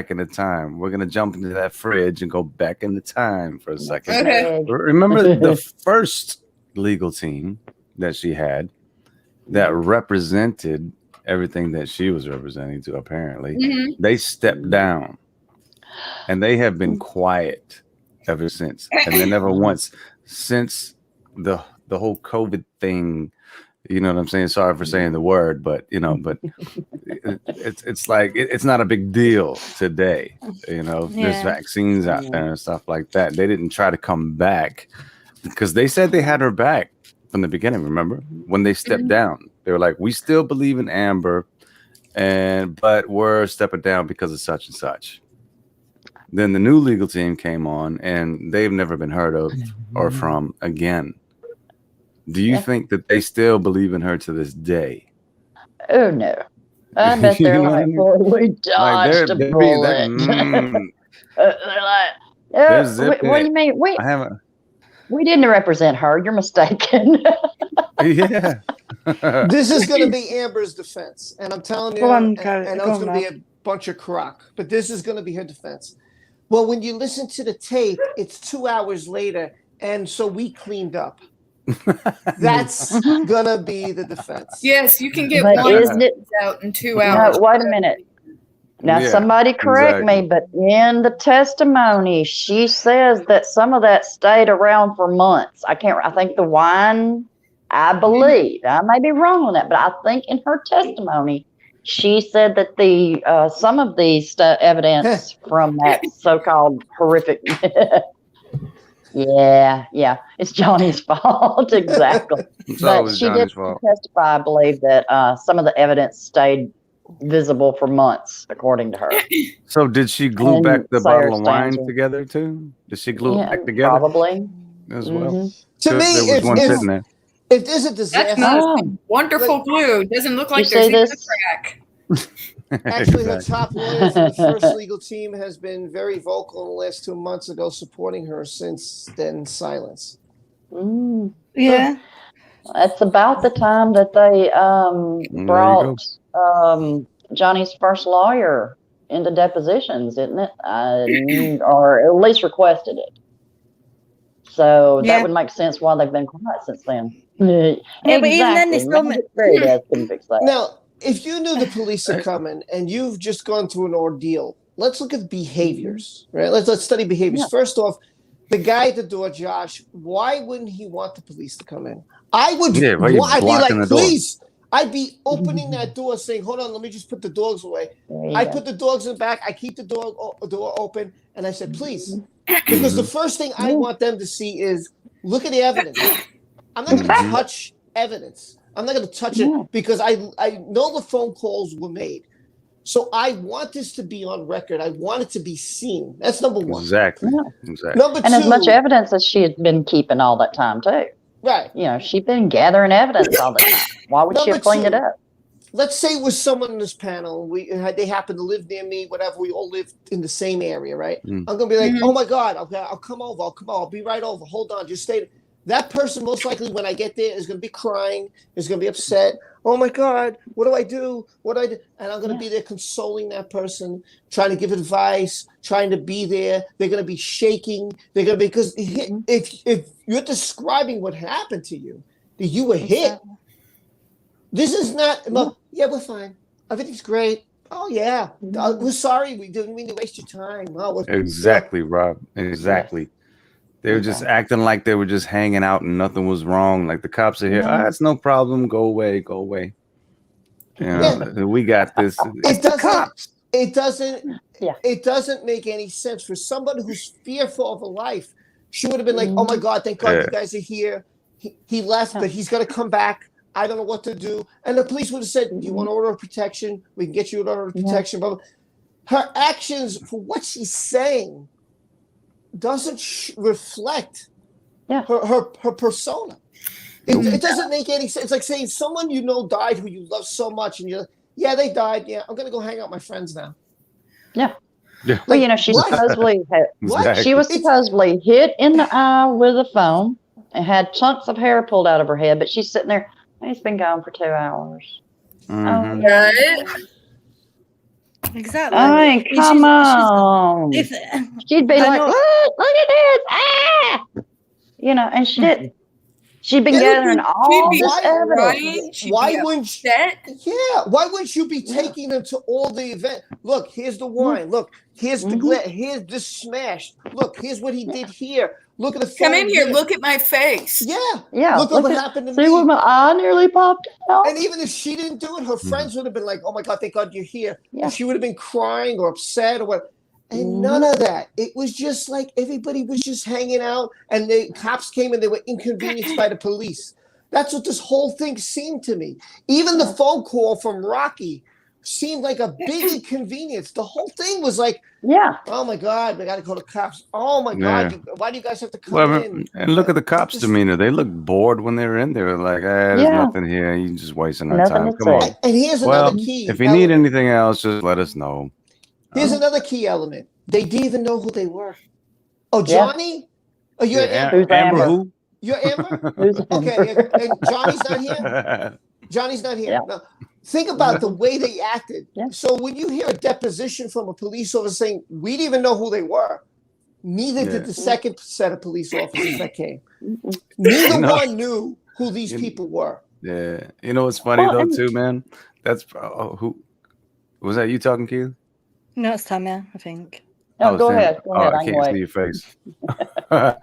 in the time. We're gonna jump into that fridge and go back in the time for a second. Okay. Remember the first legal team that she had that represented everything that she was representing to, apparently. They stepped down and they have been quiet ever since. And they never once since the whole COVID thing. You know what I'm saying? Sorry for saying the word, but it's like it's not a big deal today. There's vaccines out there and stuff like that. They didn't try to come back because they said they had her back from the beginning. Remember when they stepped down? They were like, "We still believe in Amber, but we're stepping down because of such and such." Then the new legal team came on, and they've never been heard of or from again. Do you think that they still believe in her to this day? Oh no, I bet they're like, "Boy, we dodged a bullet." They're like, "What do you mean? We didn't represent her. You're mistaken." Yeah. This is going to be Amber's defense, and I'm telling you, I know it's going to be a bunch of crock, but this is going to be her defense. Well, when you listen to the tape, it's 2 hours later, and so we cleaned up. That's gonna be the defense. Yes, you can get one out in 2 hours. No, wait a minute. Now, somebody correct me, but in the testimony, she says that some of that stayed around for months. I think the wine, I believe, I may be wrong on that, but I think in her testimony, she said that the some of the evidence from that so-called horrific. Yeah, it's Johnny's fault, exactly. But she did testify, I believe, that some of the evidence stayed visible for months, according to her. So did she glue back the bottle of wine together too? Did she glue it back together? Probably. As well. To me, there was one sitting there. If there's a disaster, that's wonderful glue. It doesn't look like there's even a crack. Actually, the top lawyer for the first legal team has been very vocal in the last 2 months ago, supporting her. Since then, silence. Yeah, that's about the time that they brought Johnny's first lawyer into depositions, isn't it? Or at least requested it. So that would make sense why they've been quiet since then. But even then, they still fix that. Now, if you knew the police are coming and you've just gone through an ordeal, let's look at behaviors, right? Let's study behaviors. First off, the guy at the door, Josh, why wouldn't he want the police to come in? I would. Yeah, why you I'd be blocking like, the door? please. I'd be opening that door, saying, "Hold on, let me just put the dogs away." I put the dogs in the back. I keep the door open, and I said, "Please," because the first thing I want them to see is look at the evidence. I'm not going to touch evidence. I'm not going to touch it because I know the phone calls were made. So I want this to be on record. I want it to be seen. That's number one. Exactly. Yeah. Exactly. Number two, and as much evidence as she had been keeping all that time too. Right. You know, she'd been gathering evidence all the time. Why would she have cleaned it up? Let's say it was someone in this panel. They happen to live near me, whatever. We all live in the same area, right? I'm going to be like, oh my God, okay, I'll come over. I'll be right over. Hold on. Just stay. That person, most likely, when I get there, is going to be crying, is going to be upset. Oh my God, what do I do? What do I do? And I'm going to be there consoling that person, trying to give advice, trying to be there. They're going to be shaking. They're going to be, because if you're describing what happened to you, that you were hit, this is not, yeah, we're fine. Everything's great. Oh yeah, we're sorry. We didn't mean to waste your time. Exactly, Rob. Exactly. They were just acting like they were just hanging out and nothing was wrong. Like the cops are here. It's no problem. Go away. Go away. You know, we got this. It doesn't make any sense for somebody who's fearful of a life. She would have been like, "Oh my God, thank God you guys are here. He left, but he's gonna come back. I don't know what to do." And the police would have said, "Do you want order of protection? We can get you an order of protection." Blah, blah. Her actions for what she's saying doesn't reflect her persona. It doesn't make any sense. It's like saying someone you know died who you love so much, and you're like, "Yeah, they died. Yeah, I'm gonna go hang out with my friends now." Yeah. Like, well, you know, she supposedly she was supposedly hit in the eye with a phone and had chunks of hair pulled out of her head, but she's sitting there. He's been gone for 2 hours. Oh, yeah. Exactly. I mean, come on. She'd be like, look at this. Ah! You know, and she'd been gathering all this evidence. Why wouldn't you be taking them to all the event? Look, here's the wine. Look, here's the glass. Here's this smashed. Look, here's what he did here. Look at the phone. Come in here. Look at my face. Yeah. Look at what happened to me. See where my eye nearly popped out. And even if she didn't do it, her friends would have been like, "Oh my God, thank God you're here." Yeah. And she would have been crying or upset or what. And none of that. It was just like everybody was just hanging out, and the cops came and they were inconvenienced by the police. That's what this whole thing seemed to me. Even the phone call from Rocky seemed like a big inconvenience. The whole thing was like, oh my God, we got to call the cops. Oh my God, why do you guys have to come in? And look at the cops' demeanor. They look bored when they were in there. Like, there's nothing here. You're just wasting our time. Come on. And here's another key. If you need anything else, just let us know. Here's another key element. They didn't even know who they were. Oh, Johnny? Oh, you're Amber. Amber who? You're Amber? Okay, and Johnny's not here? Johnny's not here. No. Think about the way they acted. So when you hear a deposition from a police officer saying, we didn't even know who they were, neither did the second set of police officers that came. Neither one knew who these people were. Yeah. You know what's funny, though, too, man? That's who was that you talking, Keith? No, it's Tamia, I think. No, go ahead. I can't see your face. Oh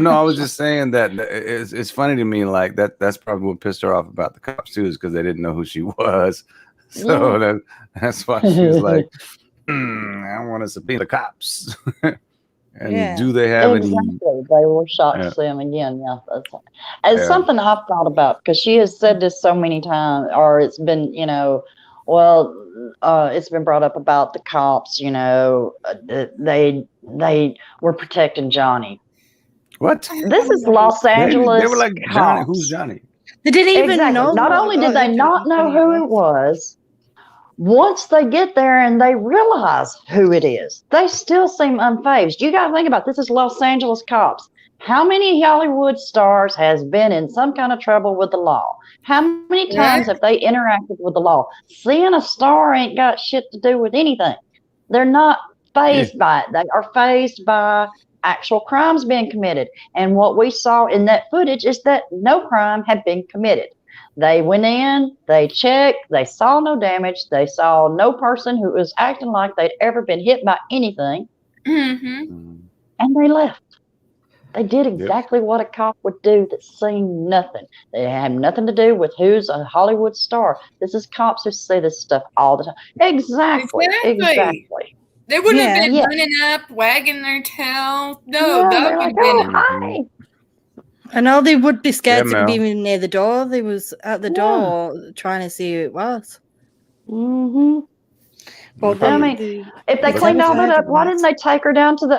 no, I was just saying that it's funny to me. Like that's probably what pissed her off about the cops too, is because they didn't know who she was. So that's why she was like, "I want to subpoena the cops." And do they have any? They were shocked to see him again. It's something I've thought about, because she has said this so many times, or it's been, it's been brought up about the cops. They were protecting Johnny. What? This is Los Angeles. They were like, Johnny, who's Johnny? They didn't even know. Not only did they not know who it was, once they get there and they realize who it is, they still seem unfazed. You got to think about this. Is Los Angeles cops. How many Hollywood stars has been in some kind of trouble with the law? How many times have they interacted with the law? Seeing a star ain't got shit to do with anything. They're not fazed by it. They are fazed by actual crimes being committed. And what we saw in that footage is that no crime had been committed. They went in, they checked, they saw no damage, they saw no person who was acting like they'd ever been hit by anything, and they left. They did exactly what a cop would do that's seen nothing. They have nothing to do with who's a Hollywood star. This is cops who see this stuff all the time. Exactly. They wouldn't have been Yeah. running up, wagging their tail. No, Yeah, that they're would like, have been. hi. I know they would be scared Yeah, to be Mel. even near the door. They was at the door trying to see who it was. Mm-hmm. But I mean, if they cleaned all that up, why didn't they take them down to the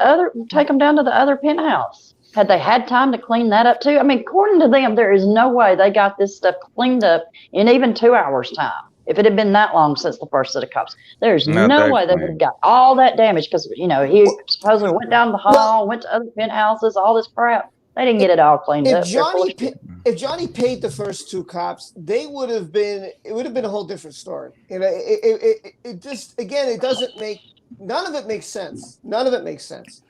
other penthouse? Had they had time to clean that up too? I mean, according to them, there is no way they got this stuff cleaned up in even 2 hours time. If it had been that long since the first set of cops, there's no way they would have got all that damage because, he supposedly went down the hall, went to other penthouses, all this crap. They didn't get it all cleaned up. If Johnny paid the first 2 cops, it would have been a whole different story. It just, again, it doesn't make, none of it makes sense. None of it makes sense.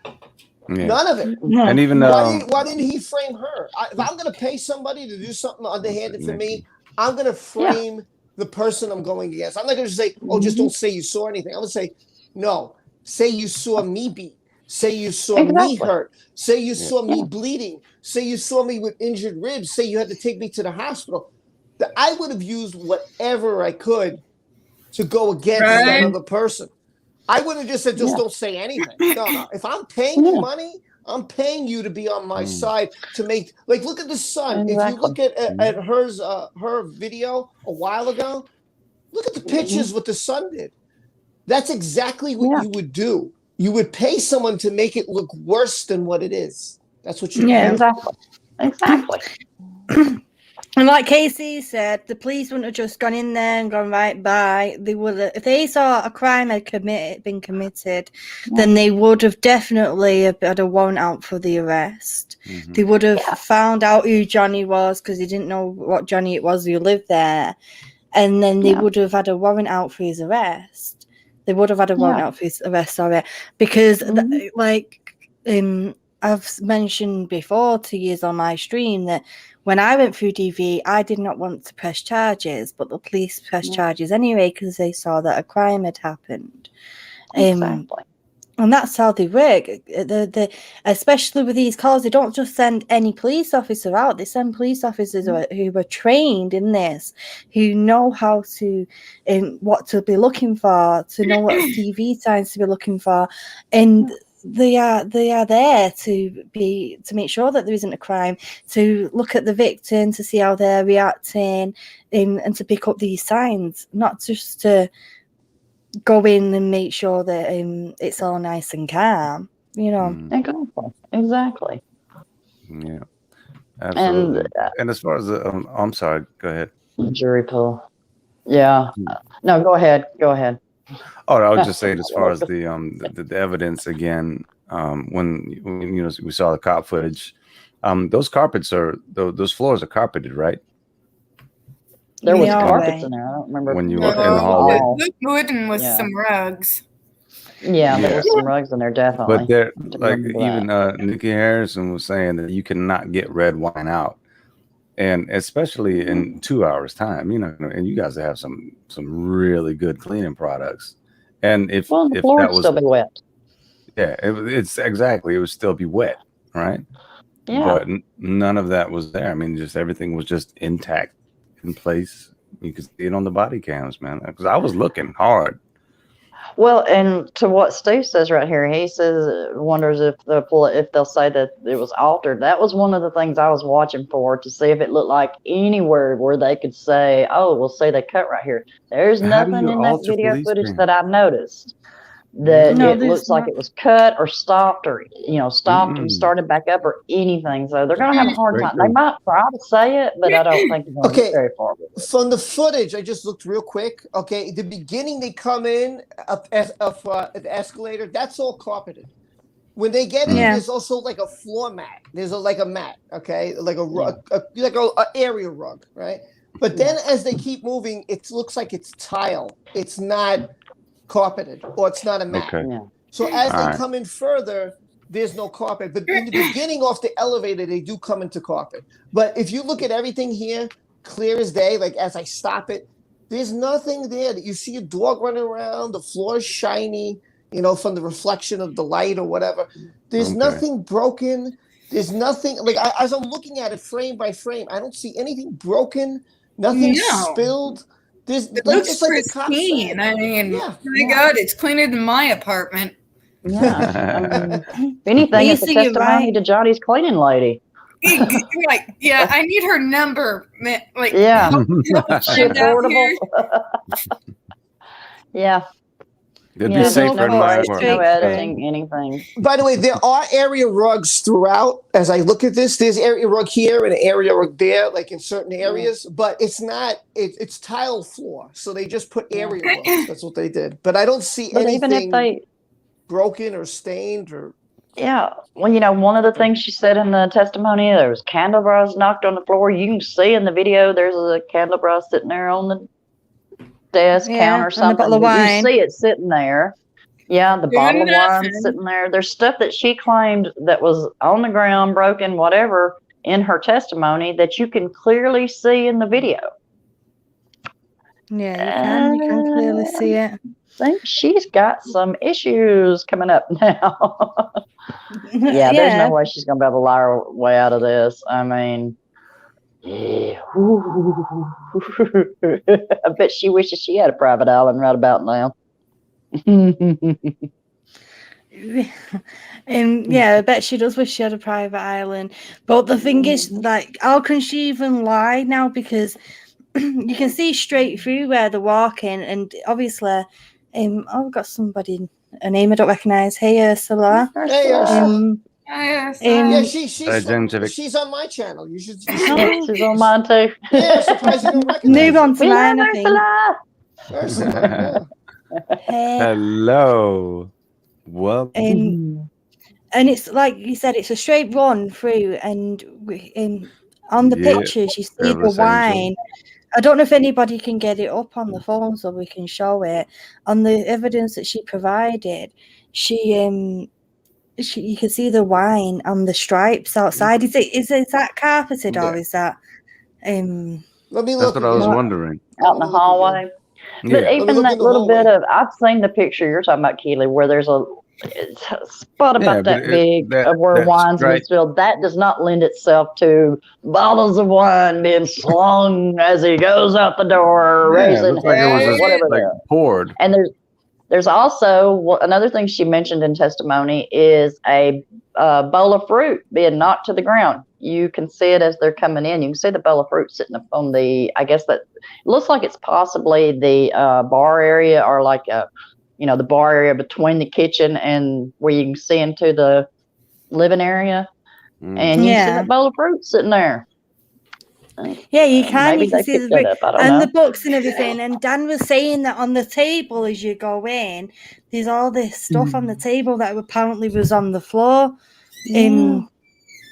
Yeah. None of it. And even why didn't he frame her? If I'm going to pay somebody to do something underhanded for me, I'm going to frame the person I'm going against. I'm not going to say, oh, just don't say you saw anything. I'm going to say, no, say you saw me beat. Say you saw me hurt. Say you saw me bleeding. Say you saw me with injured ribs. Say you had to take me to the hospital. I would have used whatever I could to go against that other person. I would have just said, don't say anything. No. If I'm paying you money, I'm paying you to be on my side to make, look at the sun. If you look at her video a while ago, look at the pictures what the sun did. That's exactly what you would do. You would pay someone to make it look worse than what it is. That's what you do. Exactly. And like Casey said, the police wouldn't have just gone in there and gone right by. They would have, if they saw a crime had been committed, then they would have definitely had a warrant out for the arrest. Mm-hmm. They would have found out who Johnny was because they didn't know what Johnny it was who lived there. And then they would have had a warrant out for his arrest. They would have had a warrant out for his arrest, because I've mentioned before to you on my stream that when I went through DV, I did not want to press charges, but the police pressed charges anyway because they saw that a crime had happened. Exactly. And that's how they work. Especially with these calls, they don't just send any police officer out. They send police officers who were trained in this, who know how to, what to be looking for, to know what TV signs to be looking for, and they are there to make sure that there isn't a crime, to look at the victim, to see how they're reacting, and to pick up these signs, not just to go in and make sure that it's all nice and calm, Exactly. Yeah, absolutely. And as far as I'm sorry, go ahead. Jury pool. Yeah. No, go ahead. Oh, I was just saying, as far as the evidence again, when we saw the cop footage, those floors are carpeted, right? There was carpets in there. I don't remember when you were in the hallway. Wooden with some rugs. Yeah, there was some rugs in there, definitely. But there, even Nikki Harrison was saying that you cannot get red wine out, and especially in 2 hours time, and you guys have some really good cleaning products. And if the floor would still be wet. Yeah, it's exactly. It would still be wet, right? Yeah. But none of that was there. I mean, just everything was just intact, in place. You could see it on the body cams, man. Because I was looking hard. Well, and to what Steve says right here, he says wonders if they'll say that it was altered. That was one of the things I was watching for, to see if it looked like anywhere where they could say, "Oh, we'll say they cut right here." There's nothing in that video footage that I've noticed that it looks like it was cut or stopped, or stopped and started back up or anything. So they're gonna have a hard time. They might try to say it, but I don't think they're gonna get very far with it. From the footage, I just looked real quick. Okay, the beginning, they come in up the escalator. That's all carpeted. When they get in, there's also like a floor mat. There's a mat. Okay, like a rug, like a area rug, right? But then as they keep moving, it looks like it's tile. It's not carpeted, or it's not a mat. Okay. Yeah. So as they come in further, there's no carpet. But in the beginning off the elevator, they do come into carpet. But if you look at everything here, clear as day, like as I stop it, there's nothing there. You see a dog running around, the floor is shiny, from the reflection of the light or whatever. There's nothing broken. There's nothing like as I'm looking at it frame by frame, I don't see anything broken, nothing spilled. There's It like looks just like the cop pristine. said. I mean, Yeah. my God, it's cleaner than my apartment. Yeah. If anything, it's a Basically, testimony right. to Johnny's cleaning lady. Like, yeah, I need her number. Like, Yeah. help Is she find out affordable? here. Yeah. It'd Yeah, be there's safer no in my price, apartment. no editing, anything. By the way, there are area rugs throughout. As I look at this, there's area rug here and an area rug there, like in certain areas. But it's not. It's tile floor, so they just put area rugs. That's what they did. But I don't see But even if anything they, broken or stained or. yeah, well, one of the things she said in the testimony, there was candelabras knocked on the floor. You can see in the video, there's a candelabra sitting there on the desk, counter, and a something. bottle of You wine. see it sitting there. Yeah, the bottle of wine sitting there. There's stuff that she claimed that was on the ground, broken, whatever, in her testimony that you can clearly see in the video. Yeah, you can clearly see it. I think she's got some issues coming up now. Yeah, there's no way she's going to be able to lie her way out of this. I mean, yeah. I bet she wishes she had a private island right about now. Yeah, I bet she does wish she had a private island. But the thing is, like, how can she even lie now? Because you can see straight through where they're walking, and obviously, we've got somebody, a name I don't recognize. Hey, Ursula. Hey, Ursula. Yeah, she's on my channel. You should. She's on mine too. Yeah, surprised you don't recognize. Move on to mine, I think. Ursula. Hey. Hello. Welcome. And it's like you said, it's a straight run through, and on the pictures you see the wine. I don't know if anybody can get it up on the phone so we can show it. On the evidence that she provided, you can see the wine on the stripes outside. Is that carpeted or is that? Let me look. That's what I was wondering. Out in the hallway. But even that little bit of, I've seen the picture you're talking about, Keely, where there's a spot about that big of where wine's been spilled. That does not lend itself to bottles of wine being slung as he goes out the door, raising like it was whatever like poured. And there's also another thing she mentioned in testimony is a bowl of fruit being knocked to the ground. You can see it as they're coming in. You can see the bowl of fruit sitting up on I guess that looks like it's possibly the bar area, or like the bar area between the kitchen and where you can see into the living area. And you can see that bowl of fruit sitting there. Yeah, you can. You can see the the books and everything. And Dan was saying that on the table as you go in, there's all this stuff on the table that apparently was on the floor.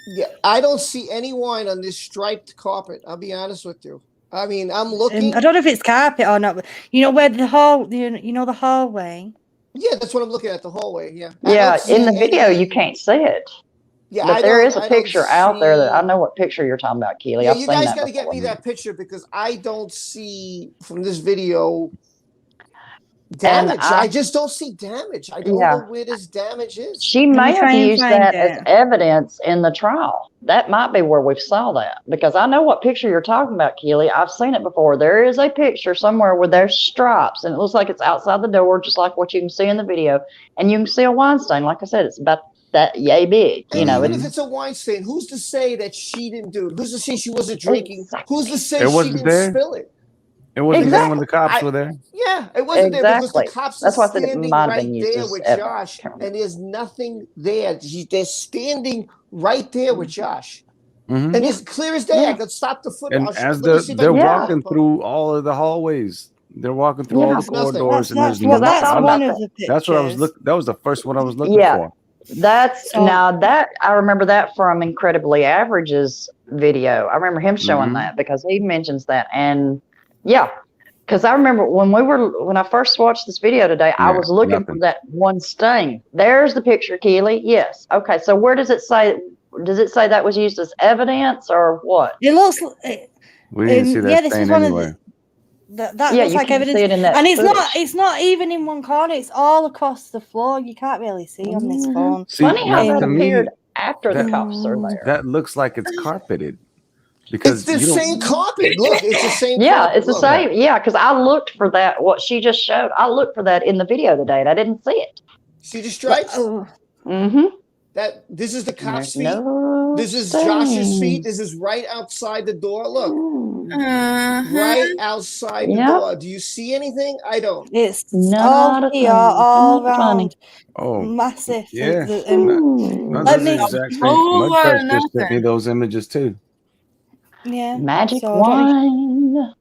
Yeah, I don't see any wine on this striped carpet. I'll be honest with you. I mean, I'm looking. I don't know if it's carpet or not. But where the the hallway. Yeah, that's what I'm looking at, the hallway. Yeah. Yeah, in the video you can't see it. Yeah, but there is a picture out there that I know what picture you're talking about, Keely. Yeah, you guys got to get me that picture because I don't see from this video damage. I just don't see damage. I don't know where this damage is. She may have used that as evidence in the trial. That might be where we saw that, because I know what picture you're talking about, Keely. I've seen it before. There is a picture somewhere where there's stripes, and it looks like it's outside the door, just like what you can see in the video. And you can see a wine stain. Like I said, it's about that yay big. And even if it's a wine stain, who's to say that she didn't do it? Who's to say she wasn't drinking? Who's to say she didn't spill it? It wasn't there when the cops were there. Yeah, it wasn't there because the cops are standing right there with Josh, and there's nothing there. They're standing right there with Josh, and it's clear as day. I could stop the footage. And as they're walking through all of the hallways, they're walking through all the corridors, and there's nothing. That's what I was looking. That was the first one I was looking for. Now that I remember that from Incredibly Average's video. I remember him showing that because he mentions that. And because I remember when I first watched this video today, I was looking for that one stain. There's the picture, Keely. Yes. Okay. So where does it say? Does it say that was used as evidence or what? It looks. We didn't see that stain anywhere. That looks like evidence, and it's not even in one corner. It's all across the floor. You can't really see on this phone. Funny how that appeared after the cops are there. That looks like it's carpeted. Because it's the same carpet. Look, it's the same Yeah, carpet. it's the same. Yeah, because I looked for that, what she just showed. I looked for that in the video today, and I didn't see it. See the stripes? Mm-hmm. This is the cop's feet. No This is stains. Josh's feet. This is right outside the door. Look. Right outside the door. Do you see anything? I don't. It's Not all a here, thing. all Not funny. around. Oh, Massive. yeah. Ooh. Let me- Mud Crush just sent me those images too. Yeah. Magic so I don't- wine.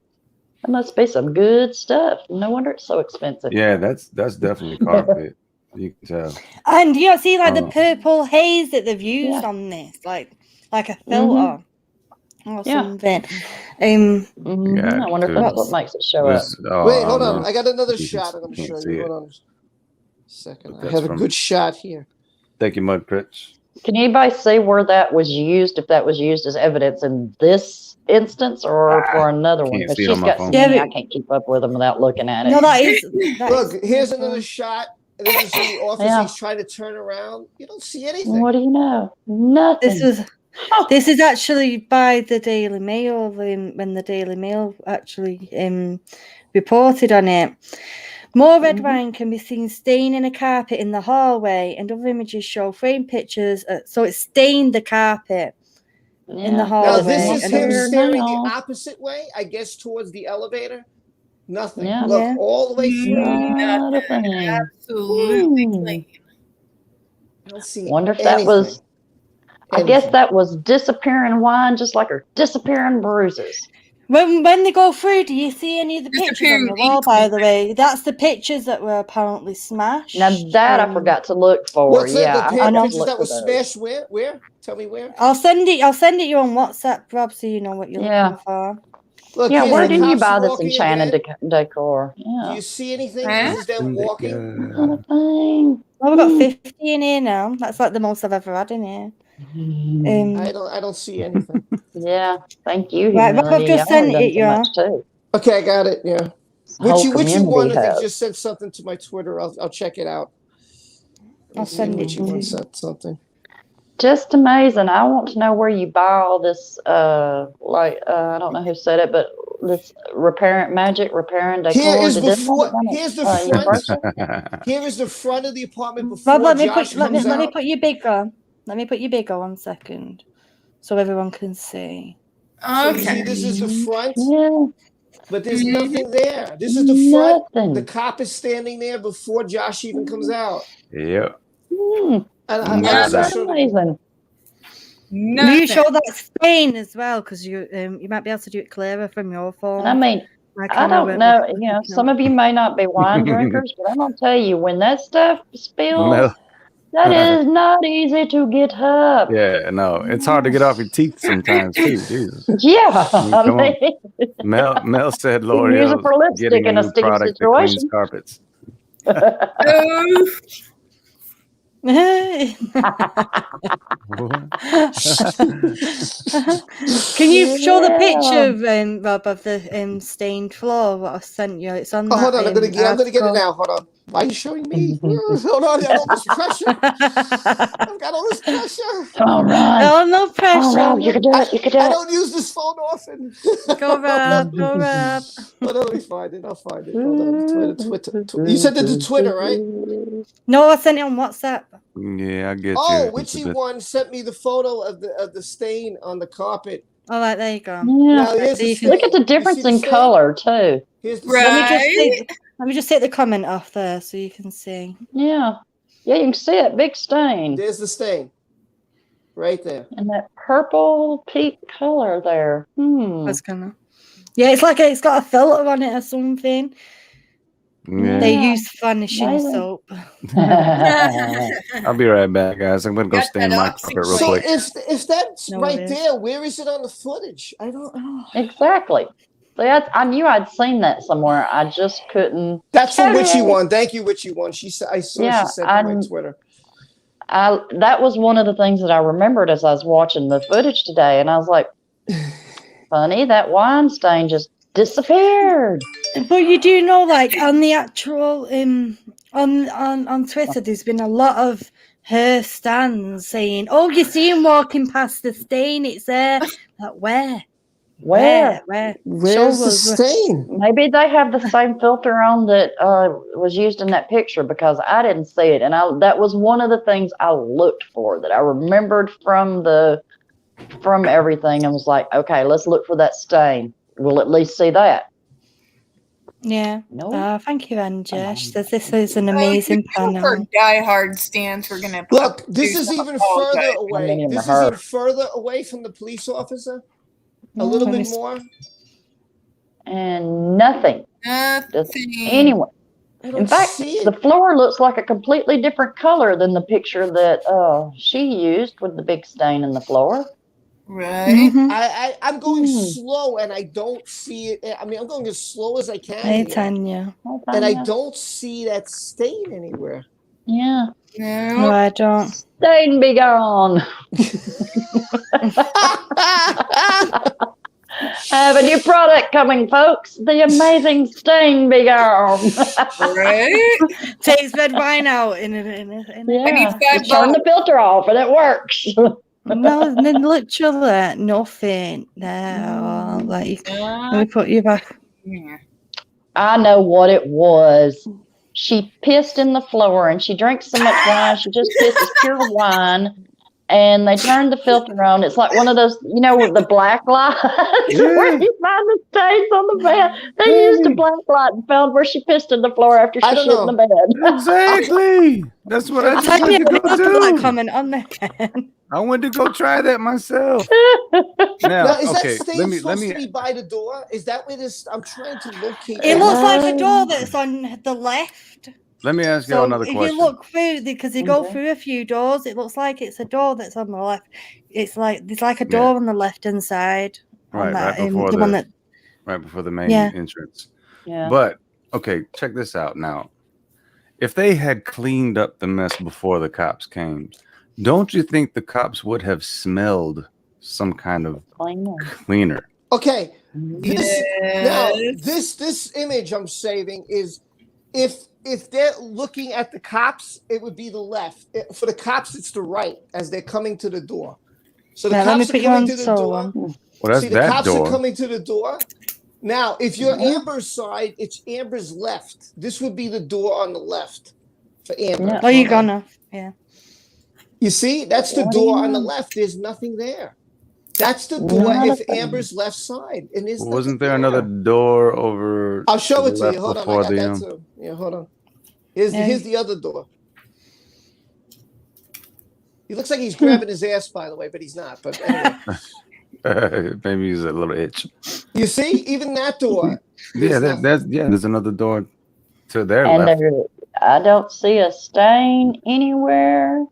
That must be some good stuff. No wonder it's so expensive. Yeah, that's definitely carpet. You can tell. And you see like the purple haze that they've used on this, like a filter or something. I wonder if that's what makes it show up. Wait, hold on. I got another shot I'm going to show you. Hold on a second. I have a good shot here. Thank you, Mud Critch. Can anybody see where that was used, if that was used as evidence in this instance or for another one? Because she's got so many, I can't keep up with them without looking at it. No, that is. Look, here's another shot. This is from the office. He's trying to turn around. You don't see anything. What do you know? Nothing. This is actually by the Daily Mail when the Daily Mail actually reported on it. More red wine can be seen staining a carpet in the hallway, and other images show framed pictures. So it stained the carpet in the hallway. Now this is him staring the opposite way, I guess, towards the elevator. Nothing. Yeah. Look all the way through. Absolutely clean. I don't see Wonder if that was. I guess that was disappearing wine, just like her disappearing bruises. When they go through, do you see any of the pictures on the wall, by the way? That's the pictures that were apparently smashed. Now that I forgot to look for. What's yeah, the pictures that was smashed where? Where? Tell me where. I'll send it you on WhatsApp, Rob, so you know what you're looking for. Look, where did you buy this enchanted decor? Yeah. Do you see anything? This is them walking. Well, we've got 50 in here now. That's like the most I've ever had in here. I don't see anything. Yeah, thank you. Right, Rob, I've just sent it, yeah. Okay, I got it. Yeah. Which you wanted to just send something to my Twitter? I'll check it out. I'll send it. You want sent something? Just amazing. I want to know where you buy all this. I don't know who said it, but this repairing decor. Here is before. Here's the front. Here is the front of the apartment before Rob, let me put you bigger. Let me put you bigger 1 second, so everyone can see. Okay. So see, this is the front. Yeah. But there's nothing there. This is the front. Nothing. The cop is standing there before Josh even comes out. Yep. That's amazing. You show that stain as well, because you might be able to do it clearer from your phone. I mean, I don't know. You know, some of you may not be wine drinkers, but I'm gonna tell you, when that stuff spills, that is not easy to get up. Yeah, no, it's hard to get off your teeth sometimes too. Jesus. Yeah, I mean, Mel said L'Oreal getting a new product that cleans carpets. Can you show the picture, Rob, of the stained floor? What I sent you? It's on. Hold on, I'm gonna get it now. Hold on. Why are you showing me? Hold on, I got all this pressure. I've got all this pressure. All right. Oh, no pressure. Oh, Rob, you can do it. You can do it. I don't use this phone often. Go, Rob. Go, Rob. Hold on, let me find it. I'll find it. Hold on. Twitter. You sent it to Twitter, right? No, I sent it on WhatsApp. Yeah, I get you. Oh, Witchy one sent me the photo of the stain on the carpet. All right, there you go. Yeah. Look at the difference in color too. Let me just take the comment off there so you can see. Yeah, you can see it. Big stain. There's the stain, right there. And that purple peak color there. That's kind of. Yeah, it's like it's got a filter on it or something. Yeah. They use vanishing soap. I'll be right back, guys. I'm gonna go stain my carpet real quick. If that's there, where is it on the footage? I don't know. Exactly. So I knew I'd seen that somewhere. I just couldn't. That's the Witchy one. Thank you, Witchy one. She said she sent on my Twitter. That was one of the things that I remembered as I was watching the footage today, and I was like, "Funny, that wine stain just disappeared." But you do know, like on the actual on Twitter, there's been a lot of her stands saying, "Oh, you see him walking past the stain. It's there." Like, where? Where? Where's the stain? Maybe they have the same filter on that was used in that picture, because I didn't see it, and that was one of the things I looked for, that I remembered from everything, and was like, okay, let's look for that stain. We'll at least see that. Yeah. No. Thank you, Anja. She says this is an amazing panel. For diehard stands, we're gonna Look. This is even further away. This is even further away from the police officer. A little bit more. And nothing. Anyway. In fact, see the floor looks like a completely different color than the picture that she used with the big stain in the floor. Right. I'm going slow, and I don't see it. I mean, I'm going as slow as I can. Hey, Tanya. And I don't see that stain anywhere. Yeah. No, I don't. Stain be gone. I have a new product coming, folks. The amazing stain be gone. Right? Takes red wine out in it. Yeah. Turn the filter off, and it works. No, literally nothing. No, like, let me put you back. I know what it was. She pissed in the floor, and she drank so much wine. She just pisses pure wine. And they turned the filter on. It's like one of those, with the black light where you find the stains on the bed. They used a black light and found where she pissed in the floor after she shit in the bed. Exactly. That's what I just went to go do. Comment on that. I went to go try that myself. Now, is that stain supposed to be by the door? Is that where this? I'm trying to locate. It looks like a door that's on the left. Let me ask you another question. If you look through, because you go through a few doors, it looks like it's a door that's on the left. It's like there's like a door on the left hand side. Right before the main entrance. Yeah. But okay, check this out now. If they had cleaned up the mess before the cops came, don't you think the cops would have smelled some kind of cleaner? Okay. This image I'm saving is if they're looking at the cops, it would be the left. For the cops, it's the right as they're coming to the door. So the cops are coming to the door. Well, that's the cops are coming to the door. Now, if you're Amber's side, it's Amber's left. This would be the door on the left for Amber. Yeah. Oh, you're gonna. Yeah. You see, that's the door on the left. There's nothing there. That's the door if Amber's left side. And wasn't there another door over? I'll show it to you. Hold on. I got that too. Yeah, hold on. Here's the other door. He looks like he's grabbing his ass, by the way, but he's not. But anyway. Maybe he's a little itch. You see, even that door. There's another door to their and left. I don't see a stain anywhere.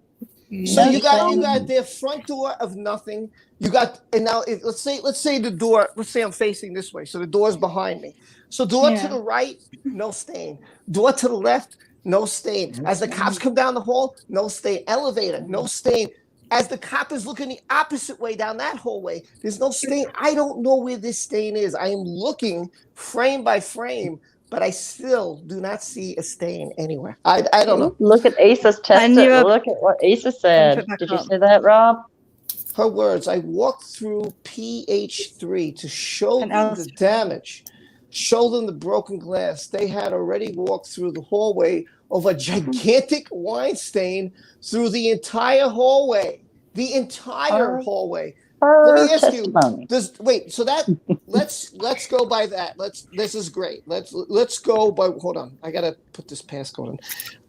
So you got their front door of nothing. You got, and now let's say the door. Let's say I'm facing this way, so the door's behind me. So door to the right, no stain. Door to the left, no stain. As the cops come down the hall, no stain. Elevator, no stain. As the cop is looking the opposite way down that hallway, there's no stain. I don't know where this stain is. I am looking frame by frame, but I still do not see a stain anywhere. I don't know. Look at Asa's test. Look at what Asa said. Did you see that, Rob? Her words, I walked through PH3 to show them the damage, show them the broken glass. They had already walked through the hallway of a gigantic wine stain through the entire hallway. The entire hallway. Let me ask you. Let's go by that. This is great. Let's go by. Hold on, I gotta put this passcode in.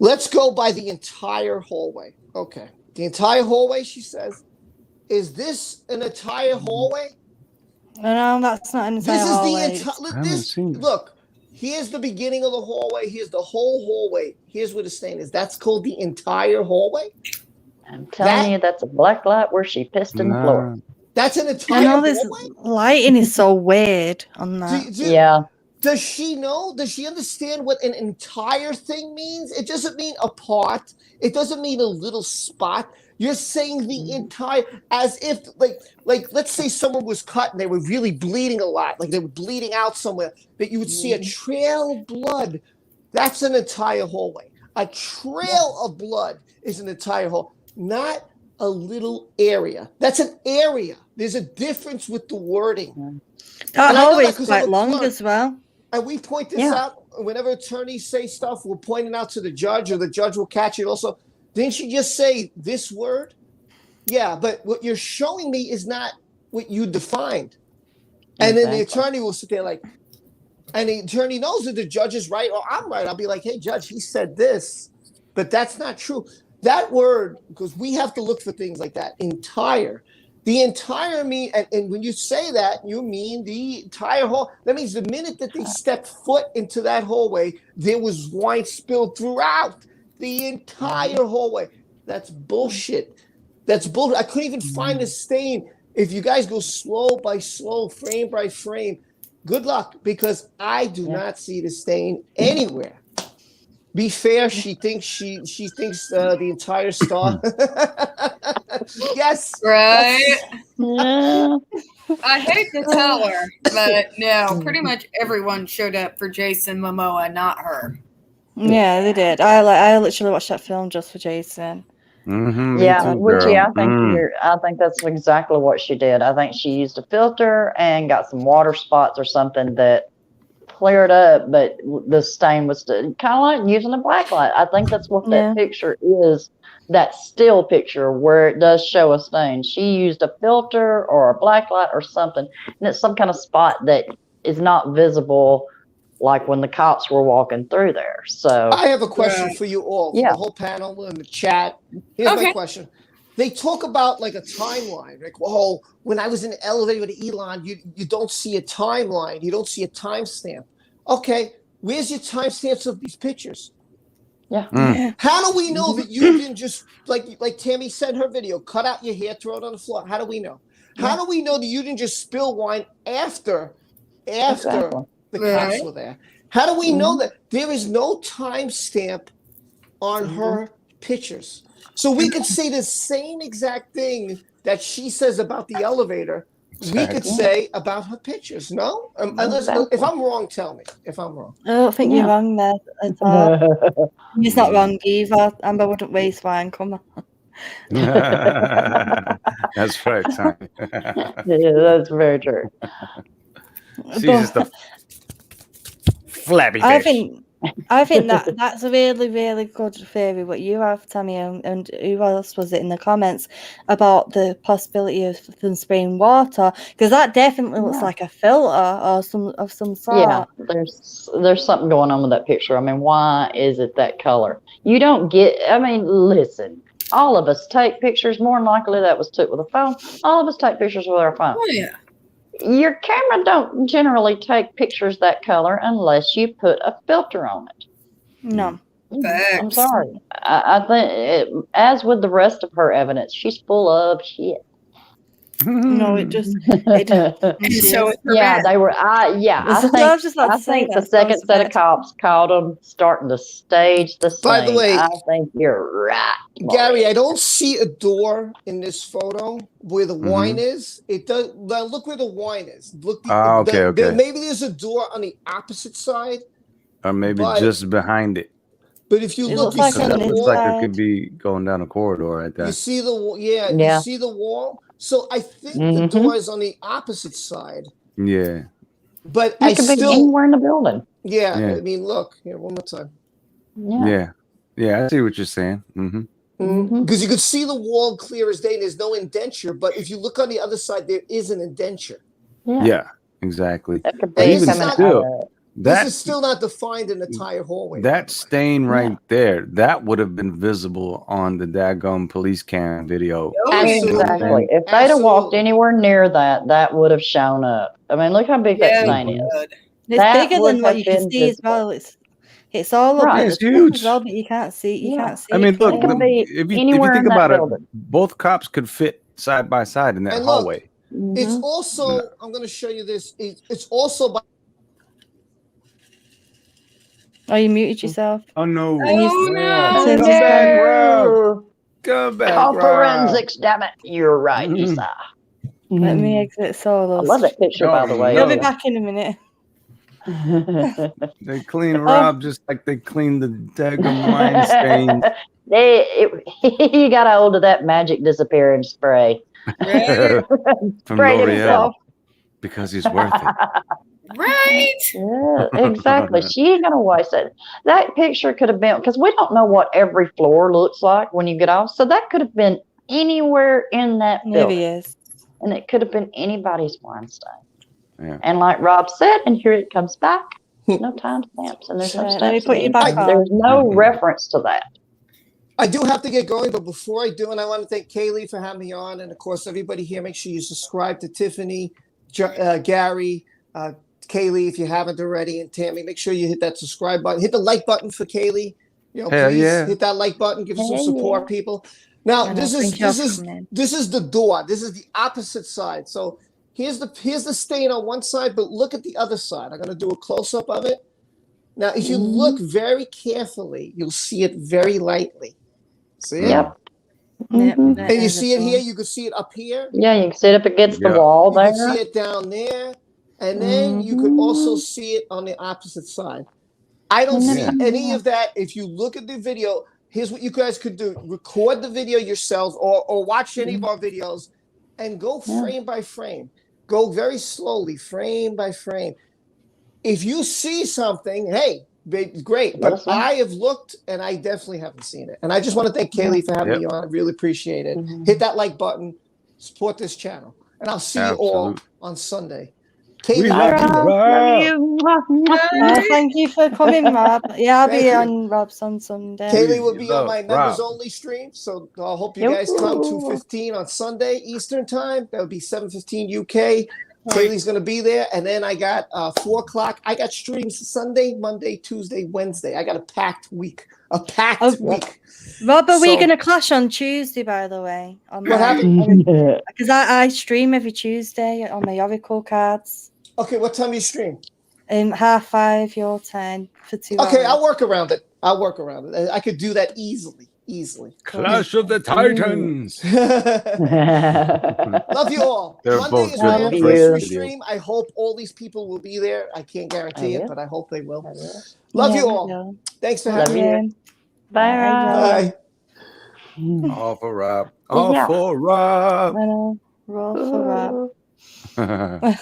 Let's go by the entire hallway. Okay, the entire hallway. She says, "Is this an entire hallway?" No, that's not an entire hallway. This is the entire. Look, here's the beginning of the hallway. Here's the whole hallway. Here's where the stain is. That's called the entire hallway. I'm telling you, that's a black light where she pissed in the floor. That's an entire hallway? This lighting is so weird on that. Yeah. Does she know? Does she understand what an entire thing means? It doesn't mean a part. It doesn't mean a little spot. You're saying the entire, as if, like, let's say someone was cut and they were really bleeding a lot, like they were bleeding out somewhere, that you would see a trail of blood. That's an entire hallway. A trail of blood is an entire hall. not a little area. That's an area. There's a difference with the wording. That hallway is quite long as well. And we point this out whenever attorneys say stuff, we're pointing out to the judge, or the judge will catch it also. Didn't she just say this word? Yeah, but what you're showing me is not what you defined. And then the attorney will sit there like, and the attorney knows that the judge is right or I'm right. I'll be like, hey, judge, he said this, but that's not true. That word, because we have to look for things like that, entire. The entire mean, and when you say that, you mean the entire hall. That means the minute that they stepped foot into that hallway, there was wine spilled throughout the entire hallway. That's bullshit. That's bullshit. I couldn't even find a stain. If you guys go slow by slow, frame by frame, good luck, because I do not see the stain anywhere. Be fair, she thinks the entire star. Yes. Right. Yeah. I hate to tell her, but no, pretty much everyone showed up for Jason Momoa, not her. Yeah, they did. I literally watched that film just for Jason. Mm-hmm, yeah, too, which girl. I think that's exactly what she did. I think she used a filter and got some water spots or something that cleared up, but the stain was kind of like using a black light. I think that's what that picture is. That still picture where it does show a stain. She used a filter or a black light or something, and it's some kind of spot that is not visible, like when the cops were walking through there. So I have a question for you all, for the whole panel in the chat. Here's my question. They talk about like a timeline. Like, whoa, when I was in the elevator with Elon, you don't see a timeline. You don't see a timestamp. Okay, where's your timestamps of these pictures? Yeah. How do we know that you didn't just, like Tammy said in her video, cut out your hair, throw it on the floor? How do we know? How do we know that you didn't just spill wine after the cops were there? How do we know that there is no timestamp on her pictures? So we could say the same exact thing that she says about the elevator, we could say about her pictures. No? If I'm wrong, tell me if I'm wrong. I don't think you're wrong there at all. He's not wrong either. Amber wouldn't waste wine, come on. That's right, Tommy. Yeah, that's very true. She's just a flabby fish. I think that's a really, really good theory what you have, Tammy, and who else was it in the comments about the possibility of them spraying water, because that definitely looks like a filter or some sort. Yeah, there's something going on with that picture. I mean, why is it that color? You don't get. I mean, listen. All of us take pictures. More than likely, that was took with a phone. All of us take pictures with our phone. Oh yeah. Your camera don't generally take pictures that color unless you put a filter on it. No. I'm sorry. I think, as with the rest of her evidence, she's full of shit. No, it just. So they were. I think the second set of cops caught them starting to stage the scene. By the way, I think you're right, Gary. I don't see a door in this photo where the wine is. It does. Now look where the wine is. Look. Okay. Maybe there's a door on the opposite side, or maybe just behind it. But if you look, you see it looks like it could be going down a corridor right there. You see the you see the wall. So I think the door is on the opposite side. Yeah. it But could be anywhere in the building. Yeah. I mean, look here one more time. Yeah. I see what you're saying. Because you could see the wall clear as day. And there's no indenture, but if you look on the other side, there is an indenture. Yeah, exactly. That could be this is still not defined in the entire hallway. That stain right there, that would have been visible on the daggone police cam video. Exactly. If they'd have walked anywhere near that, that would have shown up. I mean, look how big that stain is. It's bigger than what you can see as well. It's all up. It's huge. Well, but you can't see. You can't see. I mean, look. If you think about it, both cops could fit side by side in that hallway. It's also. I'm going to show you this. It's also by. Oh, you muted yourself. Oh no! Come back, bro. Come back, Call forensics, damn it! You're right, Isa. Let me exit solo. I love that picture, by the way. You'll be back in a minute. They clean Rob just like they clean the daggum wine stains. He got a hold of that magic disappearing spray. Right? From Sprayed L'Oreal himself. because he's worth it. Right? Yeah, exactly. She ain't gonna waste it. That picture could have been, because we don't know what every floor looks like when you get off. So that could have been anywhere in that Maybe building, is. and it could have been anybody's wine stain. Yeah. And like Rob said, and here it comes back. No time stamps, and there's no Right, stamps. let me put you back anything. on. There's no reference to that. I do have to get going, but before I do, and I want to thank Kaylee for having me on, and of course everybody here. Make sure you subscribe to Tiffany, Gary, Kaylee if you haven't already, and Tammy. Make sure you hit that subscribe button. Hit the like button for Kaylee. You know, Hell please yeah. hit that like button. Give us some Hell support, yeah. people. Now I know, this thank you all for is coming in. this is the door. This is the opposite side. So here's the stain on one side, but look at the other side. I'm gonna do a close up of it. Now, if you look very carefully, you'll see it very lightly. See it? Yep. Yep, Mhm. that And you is see it a here. ball. You can see it up here. Yeah, you can sit up against the Yeah. wall You there. can see it down there. And then you could also see it on the opposite side. I don't see Yeah. any of that. If you look at the video, here's what you guys could do. Record the video yourselves or watch any of our videos and go frame by frame. Go very slowly, frame by frame. If you see something, hey, great. Let But us know. I have looked and I definitely haven't seen it. And I just want to thank Kaylee for having me on. I really appreciate it. Hit that like button, support this channel. And I'll see you all Absolute. on Sunday. We Kaylee, love you, Love Rob. you. Mwah, mwah, Oh, thank you for coming, Rob. Yeah, I'll Thank be you. on Rob's on Sunday. Kaylee will We be on love my members Rob. only stream. So I hope you guys come 2:15 on Sunday Eastern time. That would be 7:15 UK. Kaylee's going to be there. And then I got 4 o'clock. I got streams Sunday, Monday, Tuesday, Wednesday. I got a packed week. Week. Rob, are we So- going to clash on Tuesday, by the way? What happened? Because I stream every Tuesday on my Oracle cards. Okay, what time you stream? 5:30 your time for 2 hours. Okay, I'll work around it. I could do that easily. Clash of the Titans. Love you all. They're Monday both is good my Love anniversary you. stream. I hope all these people will be there. I can't guarantee it, will. but I hope they will. I will. Love Yeah, you we all. will. Thanks for Love having me. you. Bye, Rob. Bye. All for Rob. All Yeah. for Rob. I know. Roll for Rob. Ooh.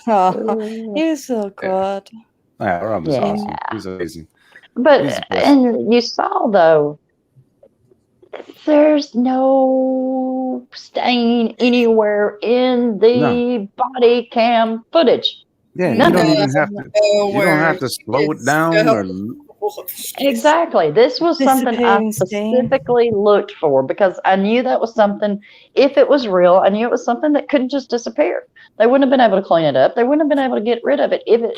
Oh, you're so good. Yeah, Rob is Yeah. awesome. He's amazing. He's But the best. and you saw though, there's no stain anywhere in the body cam footage. Yeah, you Nothing. don't even have to. You don't have to slow it down or. Exactly. This was something I Disappearing stain. specifically looked for because I knew that was something, if it was real, I knew it was something that couldn't just disappear. They wouldn't have been able to clean it up. They wouldn't have been able to get rid of it. Even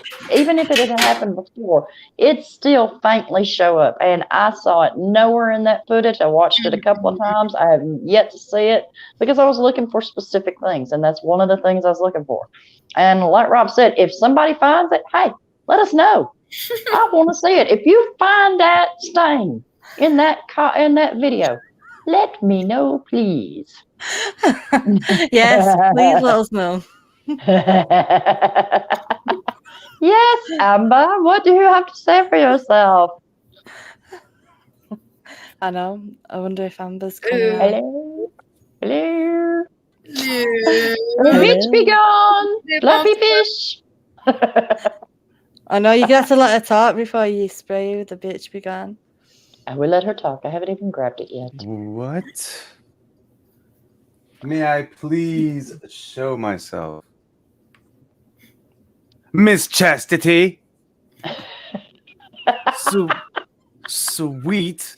if it had happened before, it still faintly show up. And I saw it nowhere in that footage. I watched it a couple of times. I have yet to see it because I was looking for specific things. And that's one of the things I was looking for. And like Rob said, if somebody finds it, hey, let us know. I want to see it. If you find that stain in that video, let me know, please. Yes, please let us know. Yes, Amber, what do you have to say for yourself? I know. I wonder if Amber's coming. Hello? Hello? Yeah. Bitch be gone. Fluffy fish. I know you get to let her talk before you spray with the bitch began. I will let her talk. I haven't even grabbed it yet. What? May I please show myself? Miss Chastity. Sweet.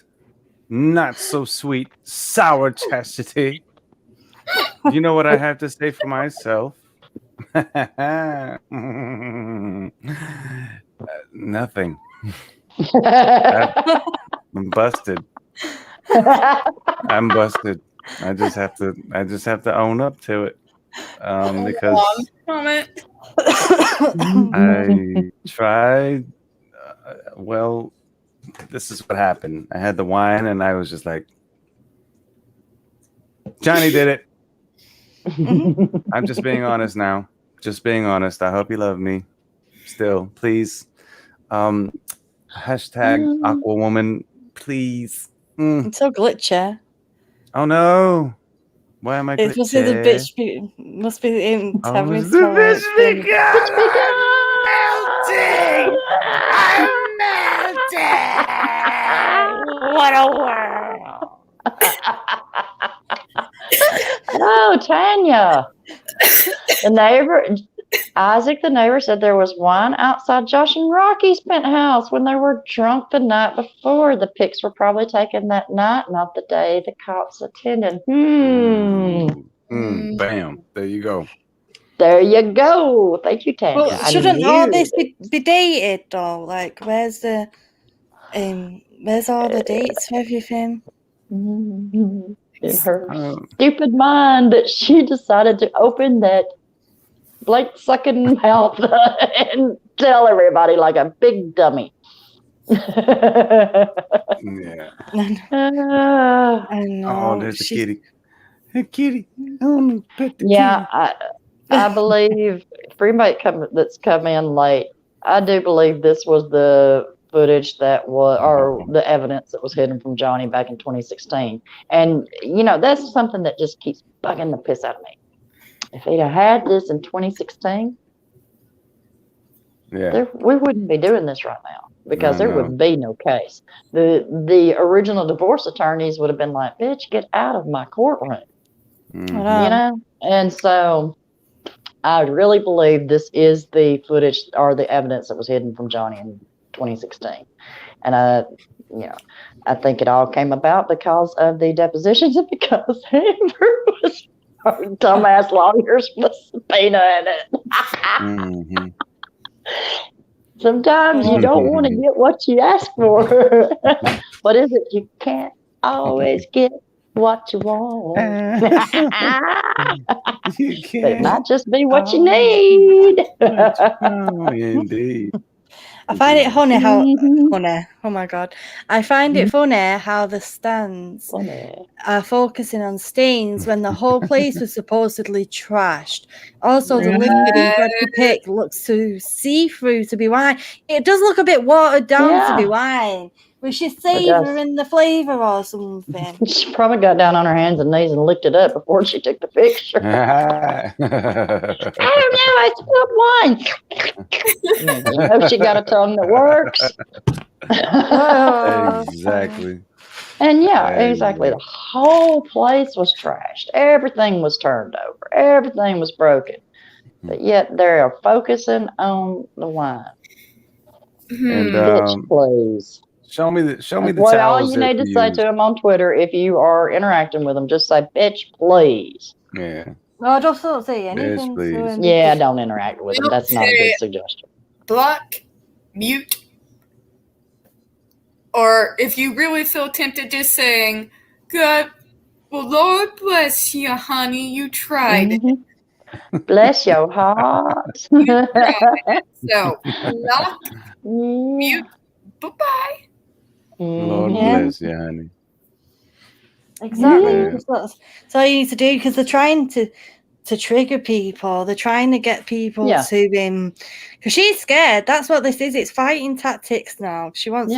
Not so sweet. Sour Chastity. You know what I have to say for myself? Nothing. I'm busted. I'm busted. I just have to own up to it. Because comment. I tried. Well, this is what happened. I had the wine, and I was just like, Johnny did it. I'm just being honest now. Just being honest. I hope you love me. Still, please Hashtag Aquawoman, please. It's so glitchy. Oh no. Why am I glitchy? It must be the bitch. Must be him having his melting. I'm melting. What a world. Oh, Tanya. The neighbor, Isaac, the neighbor, said there was wine outside Josh and Rocky's penthouse when they were drunk the night before. The pics were probably taken that night, not the day the cops attended. Bam. There you go. There you go. Thank you, Tanya. Well, shouldn't all this be dated though? Like, where's all the dates for everything? In her stupid mind that she decided to open that blank sucking mouth and tell everybody like a big dummy. Yeah. I know. Oh, there's a kitty. Hey, kitty. Oh, pet the Yeah, kitty. I believe Freemate that's come in late. I do believe this was the footage that was, or the evidence that was hidden from Johnny back in 2016. And, you know, that's something that just keeps bugging the piss out of me. If he'd have had this in 2016, we wouldn't be doing this right now because there would be no case. The original divorce attorneys would have been like, bitch, get out of my courtroom. You know? And so I really believe this is the footage or the evidence that was hidden from Johnny in 2016. And I think it all came about because of the depositions and because Amber was dumbass lawyers with subpoena in it. Sometimes you don't want to get what you ask for. What is it? You can't always get what you want. It might just be what you need. Indeed. I find it funny how oh my god. I find it funny how the stands are focusing on stains when the whole place was supposedly trashed. Also, the liquid in Bradley Pick looks too see-through to be wine. It does look a bit watered down to be wine. Was she savouring the flavour or something? She probably got down on her hands and knees and licked it up before she took the picture. I don't know, I spilled wine. You know she got a tongue that works. Exactly. And exactly. The whole place was trashed. Everything was turned over. Everything was broken. But yet they're focusing on the wine. And bitch, please. Show me the what towels. All you need to say to him on Twitter if you are interacting with him, just say, bitch, please. Yeah. No, just don't say anything. Yeah, don't interact with him. That's not a good suggestion. Block, mute, or if you really feel tempted, just saying, God, well, Lord bless you, honey. You tried. Bless your heart. You tried. So, block, mute, bye-bye. Lord bless you, honey. Exactly. That's all you need to do because they're trying to trigger people. They're trying to get people to because she's scared. That's what this is. It's fighting tactics now. She wants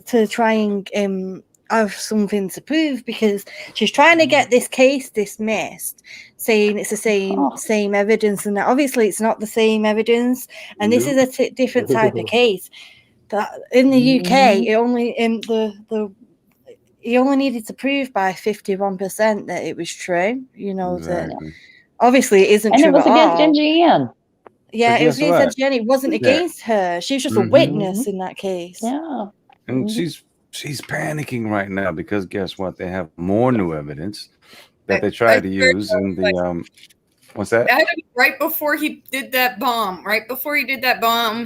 to try and have something to prove because she's trying to get this case dismissed, saying it's the same evidence, and obviously it's not the same evidence, and this is a different type of case. That in the UK, it only he only needed to prove by 51% that it was true. You know that obviously it isn't and true. And it was against NGN. Yeah, it was against NGN. It wasn't against her. She was just a witness in that case. Yeah, and she's panicking right now because guess what? They have more new evidence that they tried to use in the What's that? Right before he did that bomb,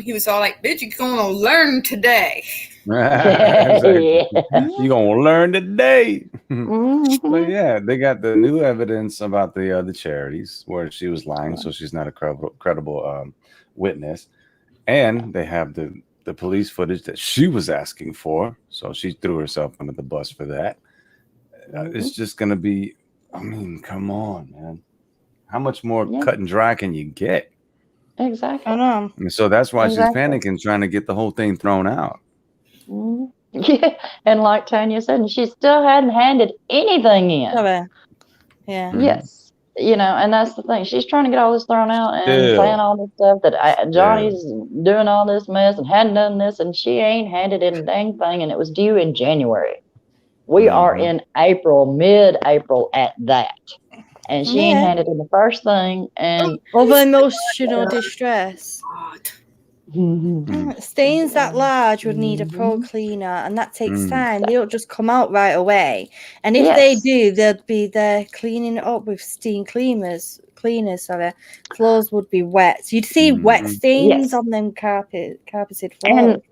he was all like, bitch, you're going to learn today. Exactly. You're going to learn today. But yeah, they got the new evidence about the charities where she was lying, so she's not a credible witness. And they have the police footage that she was asking for, so she threw herself under the bus for that. It's just going to be, I mean, come on, man. How much more cut and dry can you get? Exactly. I know. And so that's why Exactly. she's panicking, trying to get the whole thing thrown out. Mhm. Yeah, and like Tanya said, she still hadn't handed anything in. Sorry. Yeah. Mhm. Yes, and that's the thing. She's trying to get all this thrown out and Still. saying all this stuff that Johnny's doing all this mess and hadn't done this, and she ain't handed in a dang thing, and it was due in January. We are in April, mid-April at that, and she ain't Yeah. handed in the first thing. And Over emotional distress. God. Stains that large would need a pro cleaner, and that takes time. They don't just come out right away. And if they do, they'd be there cleaning it up with steam cleaners. Floors would be wet. So you'd see wet stains on them carpeted floors. And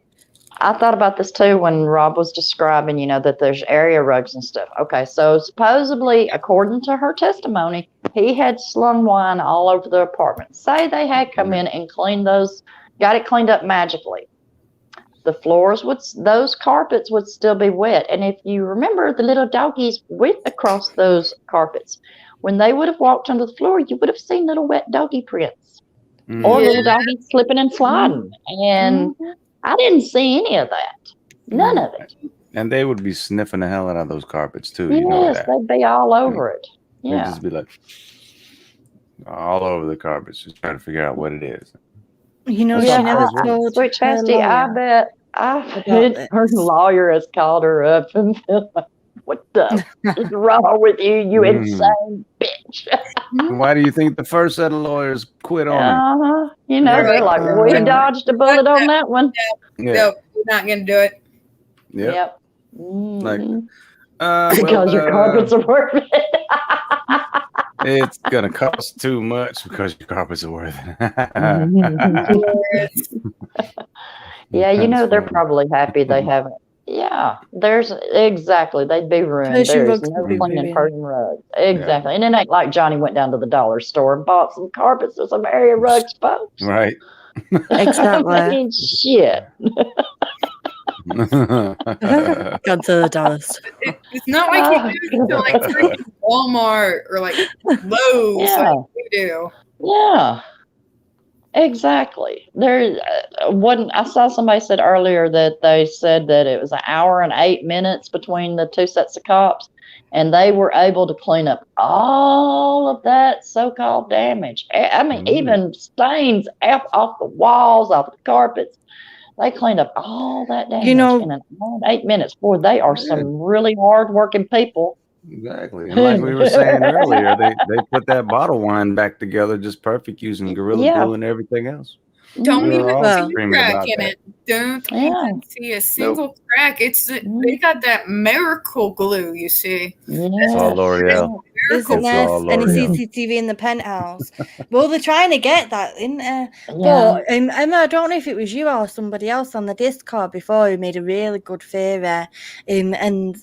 I thought about this too when Rob was describing, that there's area rugs and stuff. Okay, so supposedly, according to her testimony, he had slung wine all over the apartment. Say they had come in and cleaned those, got it cleaned up magically. The floors those carpets would still be wet. And if you remember, the little doggies went across those carpets. When they would have walked onto the floor, you would have seen little wet doggy prints or little doggies slipping and sliding. And I didn't see any of that. None of it. And they would be sniffing the hell out of those carpets too. Yes, You know that. they'd be all over it. They'd Yeah. just be like all over the carpets, just trying to figure out what it is. She never told Sweet her Chastity, I lawyer bet her lawyer has called her up and been like, what the is wrong with you, you insane bitch? Why do you think the first set of lawyers quit on her? They're like, we dodged a bullet on that one. No, we're not going to do it. Yep. Like, because your carpets are worth it. It's gonna cost too much because your carpets are worth it. Yeah, they're probably happy they haven't. Yeah, they'd be ruined. Persian There's rugs no would be cleaning ruined. Persian rugs. Exactly. And it ain't like Johnny went down to the dollar store and bought some carpets or some area rugs, folks. Right. Exactly. I mean, shit. Gone to the Dallas. It's not like you go to like freaking Walmart or like Lowe's like we do. Yeah. Exactly. There I saw somebody said earlier that they said that it was an hour and 8 minutes between the two sets of cops, and they were able to clean up all of that so-called damage. I mean, even stains off the walls, off the carpets. They cleaned up all that damage in an hour and 8 minutes. Boy, they are some really hard-working people. Exactly. And like we were saying earlier, they put that bottle wine back together just perfect using Gorilla Glue and everything else. Don't even see a screaming crack about in that. it. Don't even see a single crack. They got that miracle glue, you see. It's all L'Oreal. Isn't there any CCTV in the penthouse? Well, they're trying to get that in there. But Emma, I don't know if it was you or somebody else on the Discord before who made a really good theory. I can't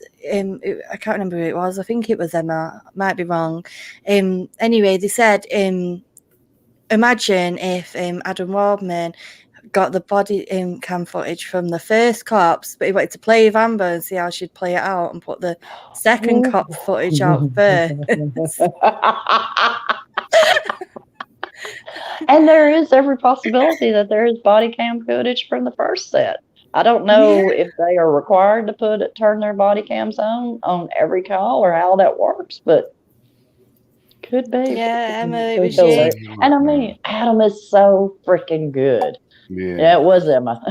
remember who it was. I think it was Emma. Might be wrong. Anyway, they said, imagine if Adam Waldman got the body cam footage from the first cops, but he wanted to play with Amber and see how she'd play it out and put the second cop footage out first. And there is every possibility that there is body cam footage from the first set. I don't know if they are required to turn their body cams on every call or how that works, but could be. Yeah, Emma, it was you. And I mean, Adam is so freaking good. Yeah, it was Emma.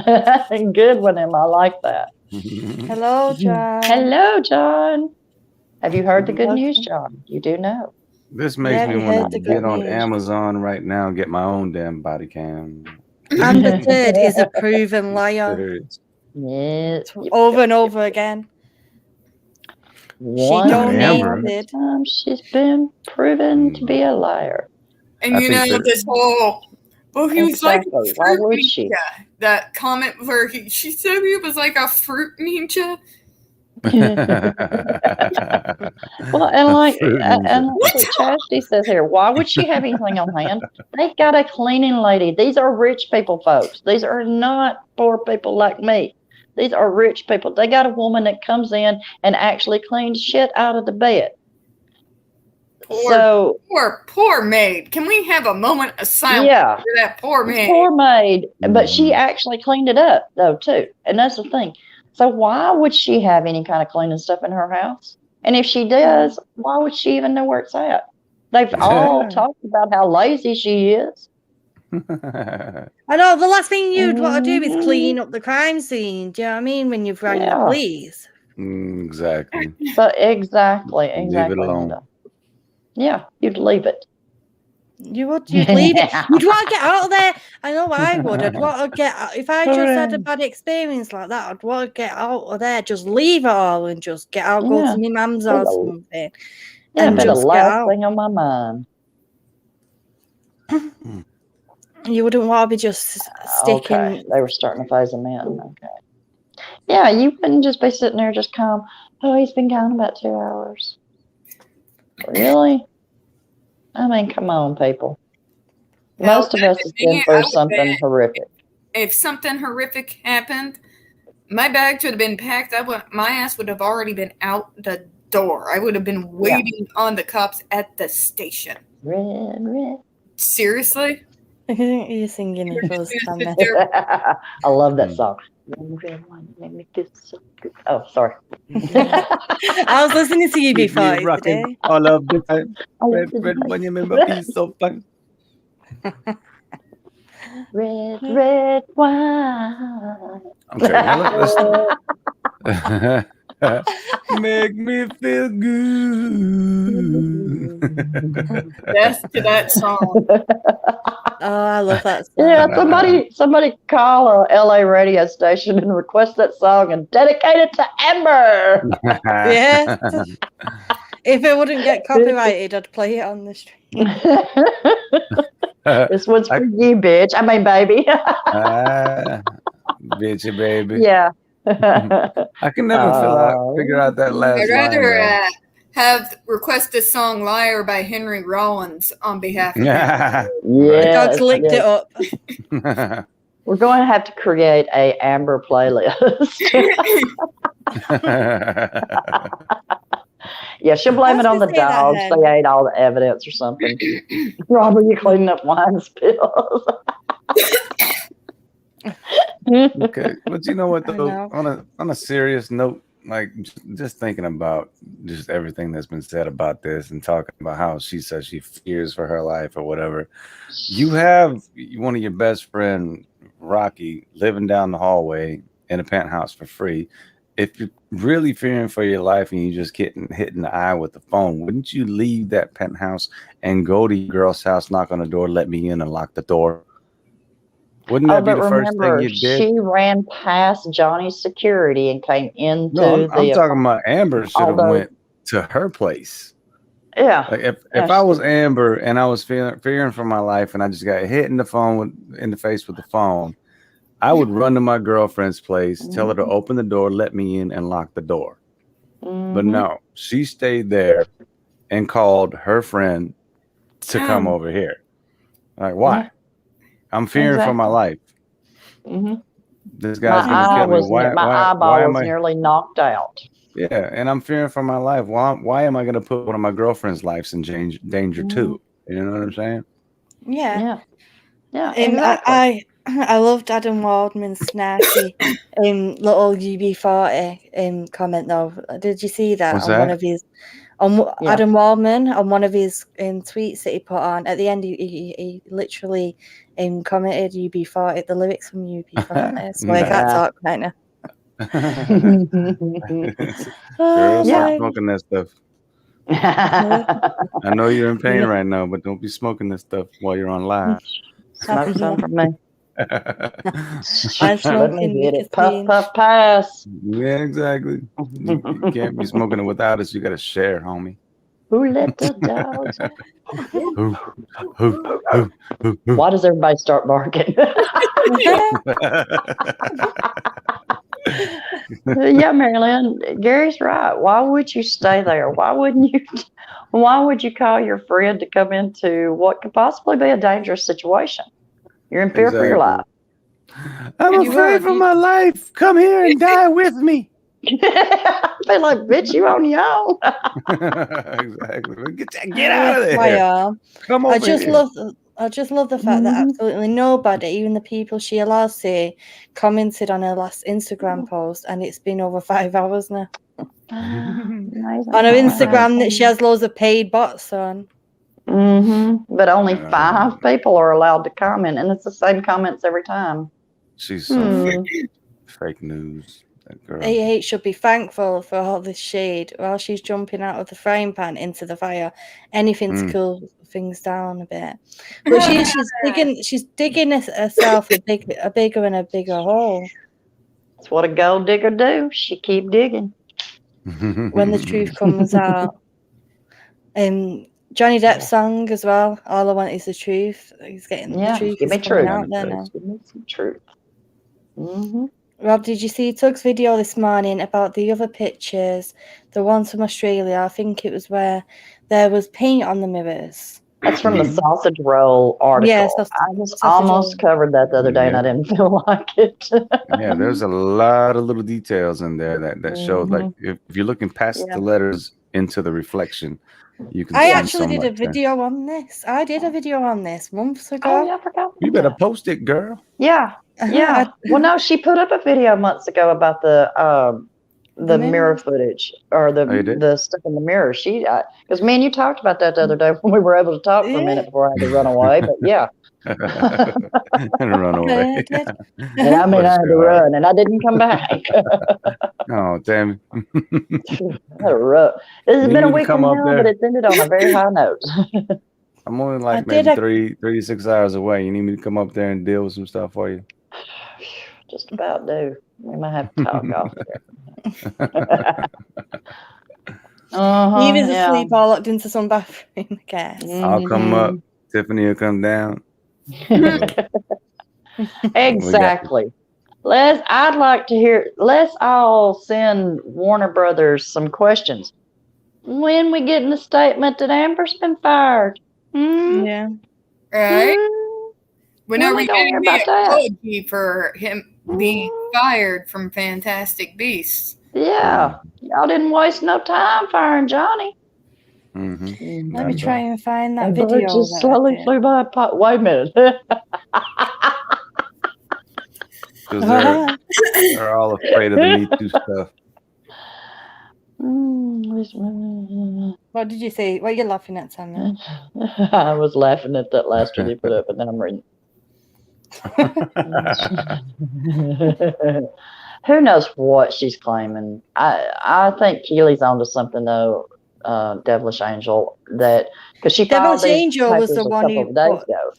Good one, Emma. I like that. Hello, John. Hello, John. Have you heard the good news, John? You do know. This makes me want to get on Amazon right now and get my own damn body cam. Amber Third is a proven liar. Yes. Over and over again. She donated. She's been proven to be a liar. And this whole, he was like a fruit ninja. That comment where she said he was like a fruit ninja. Well, and what Chastity says here, why would she have anything on hand? They got a cleaning lady. These are rich people, folks. These are not poor people like me. These are rich people. They got a woman that comes in and actually cleans shit out of the bed. Poor maid. Can we have a moment of silence for that poor maid? Poor maid. But she actually cleaned it up, though, too. And that's the thing. So why would she have any kind of cleaning stuff in her house? And if she does, why would she even know where it's at? They've all talked about how lazy she is. I know. The last thing you'd want to do is clean up the crime scene. Do you know what I mean? When you've rang the police. Exactly. But exactly. Leave it alone. Linda. Yeah, you'd leave it. You'd leave it. You'd want to get out of there. I know I would. I'd want to get out. If I just had a bad experience like that, I'd want to get out of there. Just leave it all and just get out. Go to my mum's or something. Yeah, and just the last thing on my mind. You wouldn't want to be just sticking. Okay. They were starting to phase them in. Okay. Yeah, you wouldn't just be sitting there just calm. Oh, he's been gone about 2 hours. Really? I mean, come on, people. Most of us have been through something horrific. If something horrific happened, my bags would have been packed. My ass would have already been out the door. I would have been waiting on the cops at the station. Red. Seriously? You're singing it first time. I love that song. Oh, sorry. I was listening to you before today. All of the time. Red, when you remember, he's so fun. Red wine. Okay, let's make me feel good. Yes, to that song. Oh, I love that song. Yeah, somebody call a LA radio station and request that song and dedicate it to Amber. Yeah. If it wouldn't get copyrighted, I'd play it on the stream. This one's for you, bitch. I mean, baby. Bitchy baby. Yeah. I can never figure out that last I'd rather line, request the song "Liar" by Henry Rollins on behalf of Dogs licked it up. We're going to have to create a Amber playlist. Yeah, she'll blame it on the dogs. They ate all the evidence or something. Probably cleaning up wine spills. Okay, but you know what though? On a serious note, like just thinking about just everything that's been said about this and talking about how she says she fears for her life or whatever. You have one of your best friend, Rocky, living down the hallway in a penthouse for free. If you're really fearing for your life and you just hit in the eye with the phone, wouldn't you leave that penthouse and go to your girl's house, knock on the door, let me in, and lock the door? Wouldn't that be the first thing you did? She ran past Johnny's security and came into I'm talking about Amber should have went to her place. Yeah. Like if I was Amber and I was fearing for my life and I just got hit in the face with the phone, I would run to my girlfriend's place, tell her to open the door, let me in, and lock the door. But no, she stayed there and called her friend to come over here. Like, why? Yeah. I'm fearing for my life. This guy's going to kill me. My eyeball was nearly knocked out. Yeah, and I'm fearing for my life. Why am I going to put one of my girlfriend's lives in danger too? You know what I'm saying? Yeah. Exactly. I loved Adam Waldman's snarky little UB40 comment though. Did you see that? One of his Adam Waldman on one of his tweets that he put on at the end? He literally commented UB40, the lyrics from UB40. So I can't talk right now. Girl, stop smoking that stuff. I know you're in pain right now, but don't be smoking this stuff while you're on live. Smoke some from me. I'm smoking it. Puff, puff, pass. Yeah, exactly. You can't be smoking it without us. You got to share, homie. Who let the dogs out? Why does everybody start barking? Yeah, Marilyn, Gary's right. Why would you stay there? Why would you call your friend to come into what could possibly be a dangerous situation? You're in fear for your life. I'm afraid for my life. Come here and die with me. I feel like, bitch, you on your own. Exactly. Get out of there. Come over I just here. love the fact that absolutely nobody, even the people she allows to, commented on her last Instagram post, and it's been over 5 hours now. Amazing. On her Instagram, that she has loads of paid bots on. But only 5 people are allowed to comment, and it's the same comments every time. She's so fake news. That girl. AH should be thankful for all this shade while she's jumping out of the frying pan into the fire. Anything to cool things down a bit. But she's digging herself a bigger and a bigger hole. That's what a gold digger do. She keep digging. When the truth comes out. Johnny Depp's song as well. All I Want Is the Truth. He's getting the truth. Give me is coming truth. out there now. Give me some truth. Rob, did you see Tug's video this morning about the other pictures? The ones from Australia. I think it was where there was paint on the mirrors. That's from the sausage roll article. Yes, I just almost covered that the other day, and I didn't feel like it. Yeah, there's a lot of little details in there that showed, like, if you're looking past the letters into the reflection, you can. I actually did a video on this. I did a video on this months ago. Oh, yeah, I forgot. You better post it, girl. Yeah. Well, no, she put up a video months ago about the mirror footage or the stuff in the mirror. She, because me and you talked about that the other day when we were able to talk for a minute before I had to run away. But yeah, and run away. And I mean, I had to run, and I didn't come back. Oh, damn! This has been a week now, but it's ended on a very high note. I'm only like maybe 3 to 6 hours away. You need me to come up there and deal with some stuff for you? Just about do. We might have to talk off there. He was asleep or locked into some bathroom, I guess. I'll come up. Tiffany will come down. Exactly. I'd like to hear. Let's all send Warner Brothers some questions. When we getting the statement that Amber's been fired? Yeah. Right. When are we getting the apology for him being fired from Fantastic Beasts? Yeah. Y'all didn't waste no time firing Johnny. Let me try and find that video. Just slowly flew by. Wait a minute. Because they're all afraid of the Me Too stuff. What did you say? What are you laughing at, Samuel? I was laughing at that last one you put up, and then I'm reading. Who knows what she's claiming? I think Keely's onto something though. Devilish Angel, that because she Devilish Angel was the one who days ago.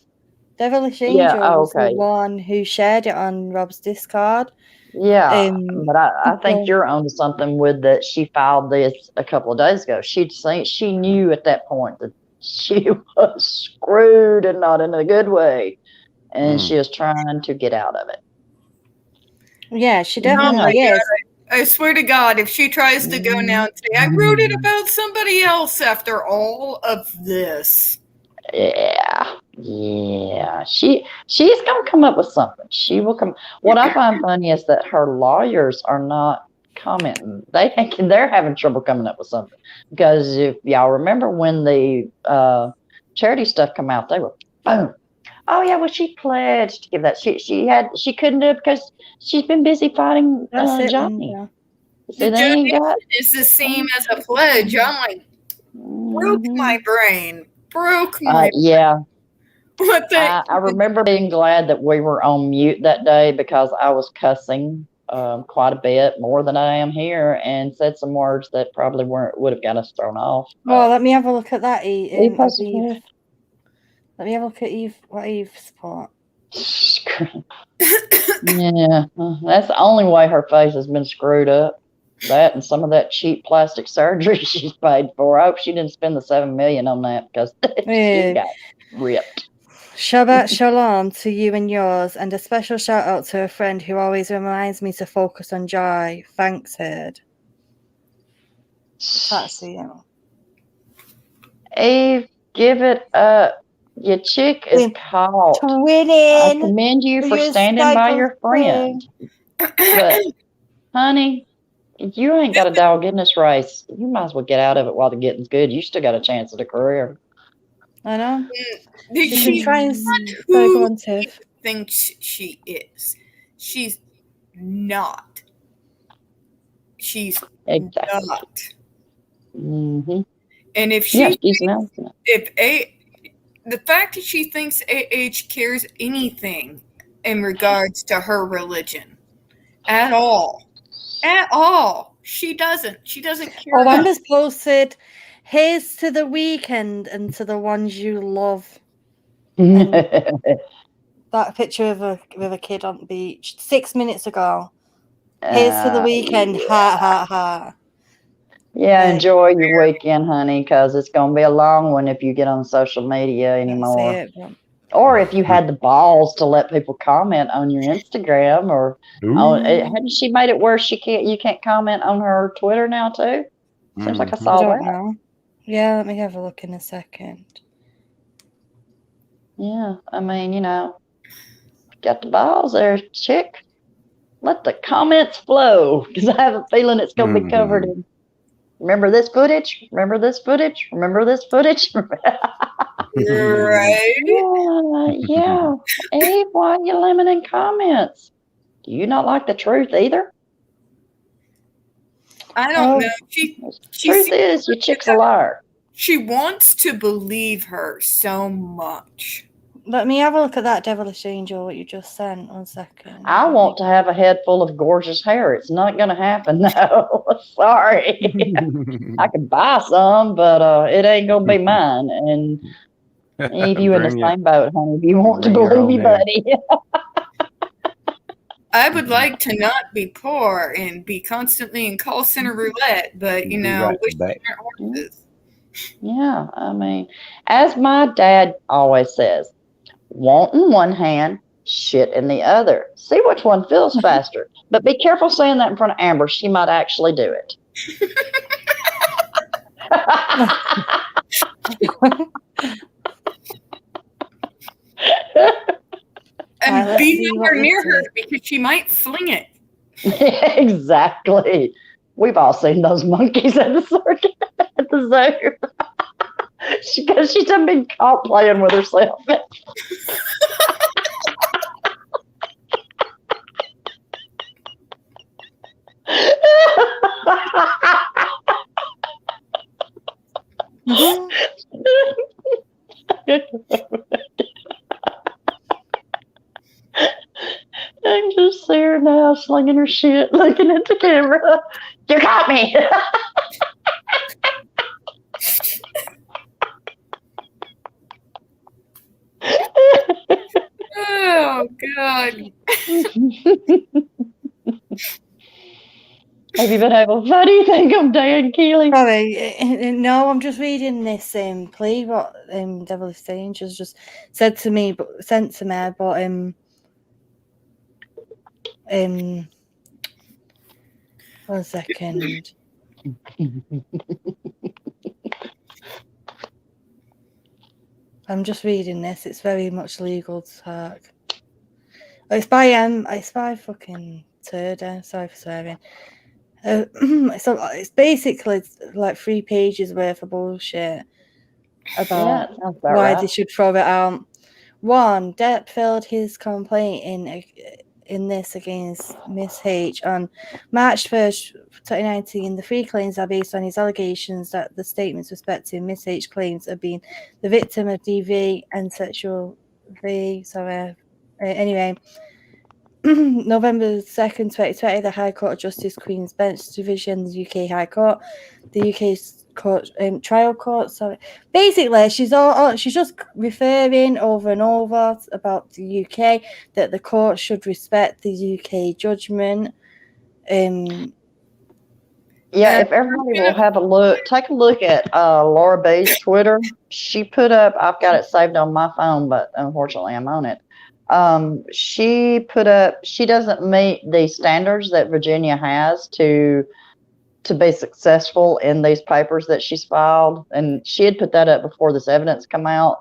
Devilish Angel was the one who shared it on Rob's Discord. Yeah, but I think you're onto something with that. She filed this a couple of days ago. She knew at that point that she was screwed and not in a good way, and she is trying to get out of it. Yeah, she definitely is. I swear to God, if she tries to go now and say, I wrote it about somebody else after all of this. Yeah. She's going to come up with something. She will come. What I find funny is that her lawyers are not commenting. They're having trouble coming up with something. Because if y'all remember when the charity stuff come out, they were, boom. Oh yeah, well she pledged to give that. She couldn't do it because she's been busy fighting Johnny. The donation is the same as a pledge. I'm like, broke my brain. Yeah. I remember being glad that we were on mute that day because I was cussing quite a bit more than I am here and said some words that probably would have got us thrown off. Well, let me have a look at that. Let me have a look at what Eve support. Yeah, that's the only way her face has been screwed up. That and some of that cheap plastic surgery she's paid for. I hope she didn't spend the $7 million on that because she got ripped. Shabbat shalom to you and yours, and a special shout out to a friend who always reminds me to focus on joy. Thanks, Heard. That's you. Eve, give it up. Your chick is caught. I commend you for standing by your friend. But, honey, you ain't got a dog in this race. You might as well get out of it while the getting's good. You still got a chance at a career. I know. She's She tries. not Go who on, Tiff. thinks she is. She's not. She's Exactly. not. Mm-hmm. And if Yeah, she, she's not. the fact that she thinks AH cares anything in regards to her religion at all, she doesn't. She doesn't care. Oh, Wanda's posted. Here's to the weekend and to the ones you love. That picture of a kid on the beach 6 minutes ago. Here's to the weekend. Yeah. Ha ha ha. Yeah, enjoy your weekend, honey, because it's going to be a long one if you get on social media anymore. That's it, or if you had the balls to let people comment on your Instagram, or hadn't she made it where you can't comment on her Twitter now too? Seems like I saw I don't that. know. Yeah, let me have a look in a second. Yeah, I mean, you know, got the balls there, chick. Let the comments flow, because I have a feeling it's going to be covered in. Remember this footage? Remember this footage? Remember this footage? Right? Yeah. Eve, why are you limiting comments? Do you not like the truth either? I don't know. Truth is, your chick's a liar. She wants to believe her so much. Let me have a look at that devilish angel what you just sent. 1 second. I want to have a head full of gorgeous hair. It's not going to happen, no. Sorry. I could buy some, but it ain't going to be mine. And Eve, you in the same boat, honey. If you want to believe me, buddy. I would like to not be poor and be constantly in call center roulette, but, you know, horses. Yeah, I mean, as my dad always says, want in one hand, shit in the other. See which one feels faster. But be careful saying that in front of Amber. She might actually do it. And be nowhere near her because she might fling it. Exactly. We've all seen those monkeys at the circus, at the zoo. Because she's been caught playing with herself. I'm just there now, slinging her shit, looking at the camera. You caught me. Oh, God. Have you been able? What do you think of Dan Keeley? Sorry, no, I'm just reading this plea what Devilish Angels just said to me, but sent to me, but 1 second. I'm just reading this. It's very much legal talk. It's by fucking Turda. Sorry for swearing. So it's basically like 3 pages worth of bullshit about why they should throw it out. 1, Depp filed his complaint in this against Miss H on March 1st, 2019. The 3 claims are based on his allegations that the statements respecting Miss H claims of being the victim of DV and sexual anyway. November 2nd, 2020, the High Court of Justice Queen's Bench Division, the UK High Court, the UK's court, trial court. So basically, she's just referring over and over about the UK, that the court should respect the UK judgment. Yeah, if everybody will have a look, take a look at Laura B's Twitter. She put up, I've got it saved on my phone, but unfortunately I'm on it. She put up, she doesn't meet the standards that Virginia has to be successful in these papers that she's filed. And she had put that up before this evidence come out.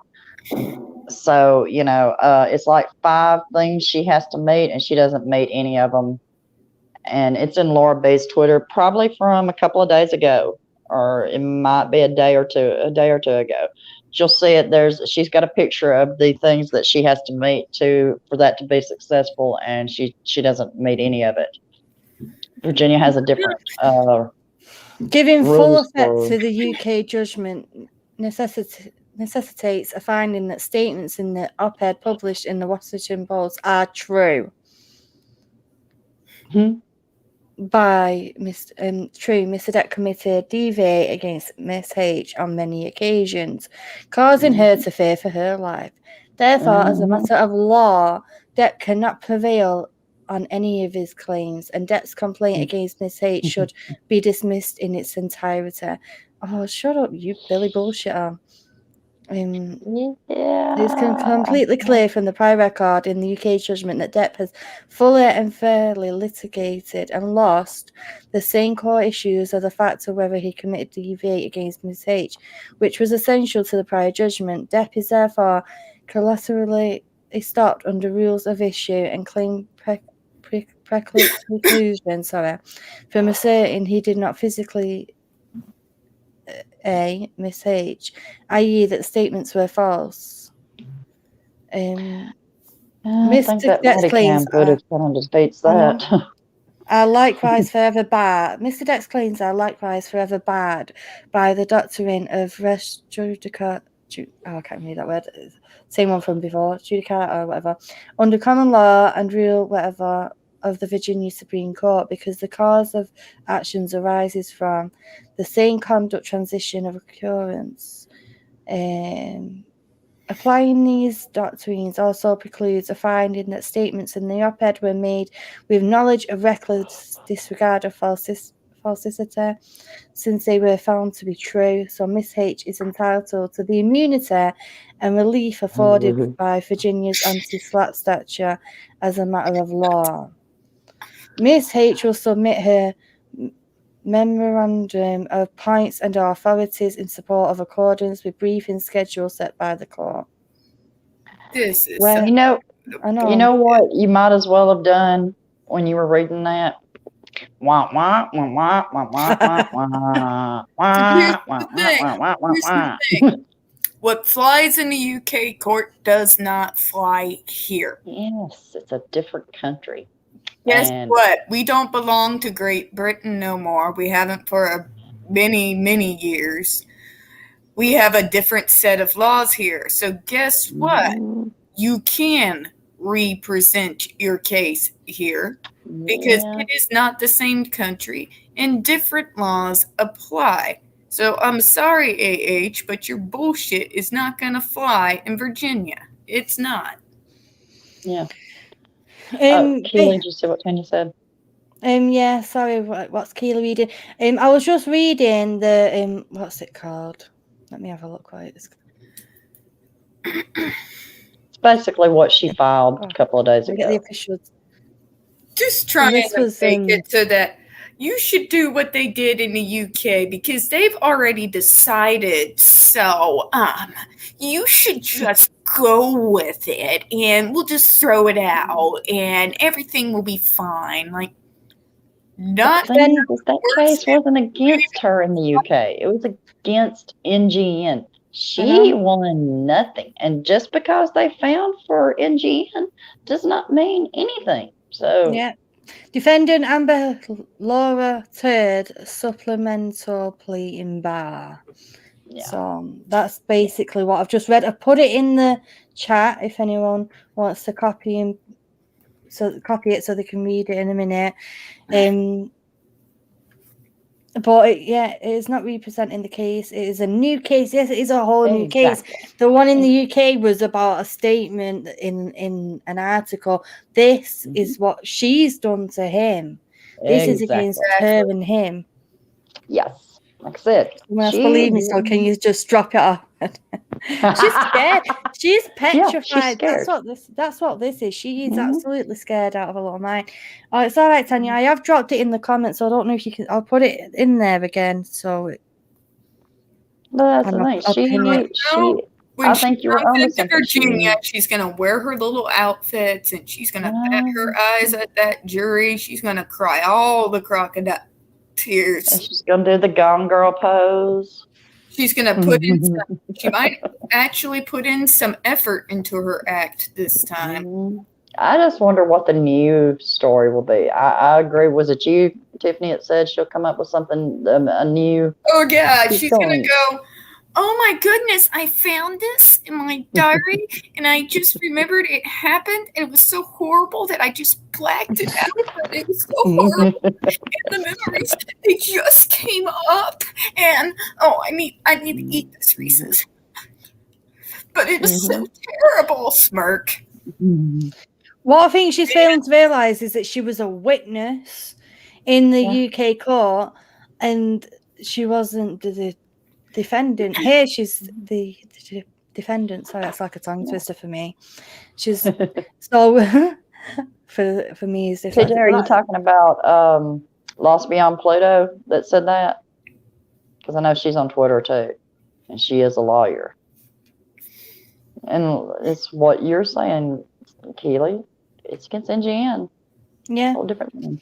So, you know, it's like 5 things she has to meet, and she doesn't meet any of them. and it's in Laura B's Twitter, probably from a couple of days ago, or it might be a day or two ago. You'll see it. She's got a picture of the things that she has to meet for that to be successful, and she doesn't meet any of it. Virginia has a different giving full rules effect for- to the UK judgment necessitates a finding that statements in the op-ed published in the Washington Post are true. By Mr. Depp committed DV against Miss H on many occasions, causing her to fear for her life. Therefore, as a matter of law, Depp cannot prevail on any of his claims, and Depp's complaint against Miss H should be dismissed in its entirety. Oh, shut up, you Billy bullshitter. It's completely clear from the prior record in the UK judgment that Depp has fully and fairly litigated and lost the same core issues of the fact of whether he committed DV against Ms. H, which was essential to the prior judgment. Depp is therefore collaterally stopped under rules of issue and claim preclusion from asserting he did not physically Miss H, i.e. that statements were false. I think that Depp's claims footage kind of debates that. Are likewise forever barred. Mr. Depp's claims are likewise forever barred by the doctrine of res judicata. I can't read that word. Same one from before, judicata or whatever. Under common law and rule whatever of the Virginia Supreme Court, because the cause of actions arises from the same conduct transition of occurrence. Applying these doctrines also precludes a finding that statements in the op-ed were made with knowledge of reckless disregard of falsity, since they were found to be true. So Miss H is entitled to the immunity and relief afforded by Virginia's anti-SLAPP statute as a matter of law. Miss H will submit her memorandum of points and authorities in support of accordance with briefing schedule set by the court. This is You know what you might as well have done when you were reading that? Wah, wah, wah, wah, wah, wah, wah, wah, wah. What flies in the UK court does not fly here. Yes, it's a different country. Guess what? We don't belong to Great Britain no more. We haven't for many, many years. We have a different set of laws here. So guess what? You can represent your case here because it is not the same country and different laws apply. So I'm sorry, AH, but your bullshit is not going to fly in Virginia. It's not. Yeah. Keely, did you see what Tanya said? Yeah, sorry, what's Keely reading? I was just reading the what's it called? Let me have a look what it is. It's basically what she filed a couple of days ago. Get the official. Just trying to make it so that you should do what they did in the UK because they've already decided. So, you should just go with it and we'll just throw it out and everything will be fine. Like, not that case wasn't against her in the UK. It was against NGN. She won nothing. And just because they found for NGN does not mean anything. So yeah. Defendant Amber Laura Turd supplemental plea in bar. Yeah. So that's basically what I've just read. I put it in the chat if anyone wants to copy it so they can read it in a minute. But it is not representing the case. It is a new case. Yes, it is a whole new case. The one in the UK was about a statement in an article. This is what she's done to him. This is against her and him. Yes, like I said. Believe me, so can you just drop it off? She's scared. She's petrified. Yeah, she's scared. That's what this is. She is absolutely scared out of her little mind. Oh, it's all right, Tanya. I have dropped it in the comments, so I don't know if you can. I'll put it in there again. So, that's the thing. When I she think you were comes onto into something. Virginia, she's going to wear her little outfits and she's going to bat her eyes at that jury. She's going to cry all the crocodile tears. And she's going to do the Gone Girl pose. She's going to put in some, she might actually put in some effort into her act this time. I just wonder what the new story will be. I agree. Was it you, Tiffany, that said she'll come up with something, a new? Oh, yeah. She's going to go, oh my goodness, I found this in my diary and I just remembered it happened and it was so horrible that I just blacked it out. But it was so horrible. And the memories, they just came up and I need to eat this Reese's. But it was so terrible, smirk. What I think she's failing to realise is that she was a witness in the UK court and she wasn't the defendant. Here she's the defendant. Sorry, that's like a tongue twister for me. She's so for me is TJ, are you talking about Lost Beyond Pluto that said that? Because I know she's on Twitter too, and she is a lawyer. And it's what you're saying, Keely. It's against NGN. Yeah, whole different thing.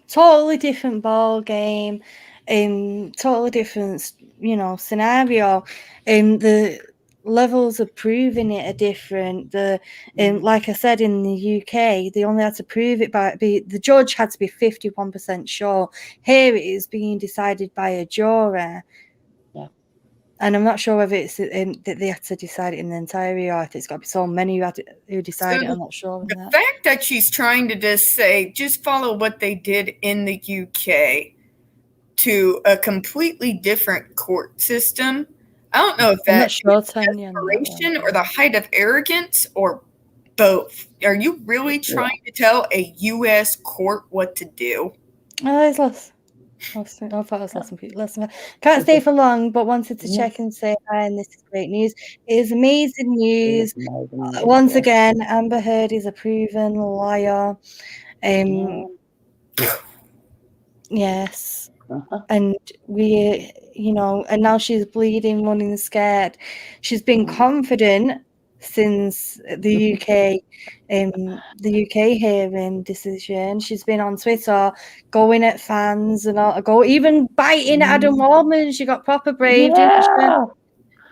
Totally different ball game. Totally different, scenario. The levels of proving it are different. Like I said, in the UK, they only had to prove it the judge had to be 51% sure. Here it is being decided by a juror. Yeah. And I'm not sure whether it's that they had to decide it in the entirety or if it's got to be so many who decide it. I'm not sure. The fact that she's trying to just follow what they did in the UK to a completely different court system. I don't know if that's desperation or the height of arrogance or both. Are you really trying to tell a U.S. court what to do? There's less. I thought I was less. Can't stay for long, but wanted to check and say hi, and this is great news. It is amazing news. Once again, Amber Heard is a proven liar. Yes. And and now she's bleeding, running scared. She's been confident since the UK hearing decision. She's been on Twitter going at fans and even biting Adam Waldman. She got proper brave, didn't she?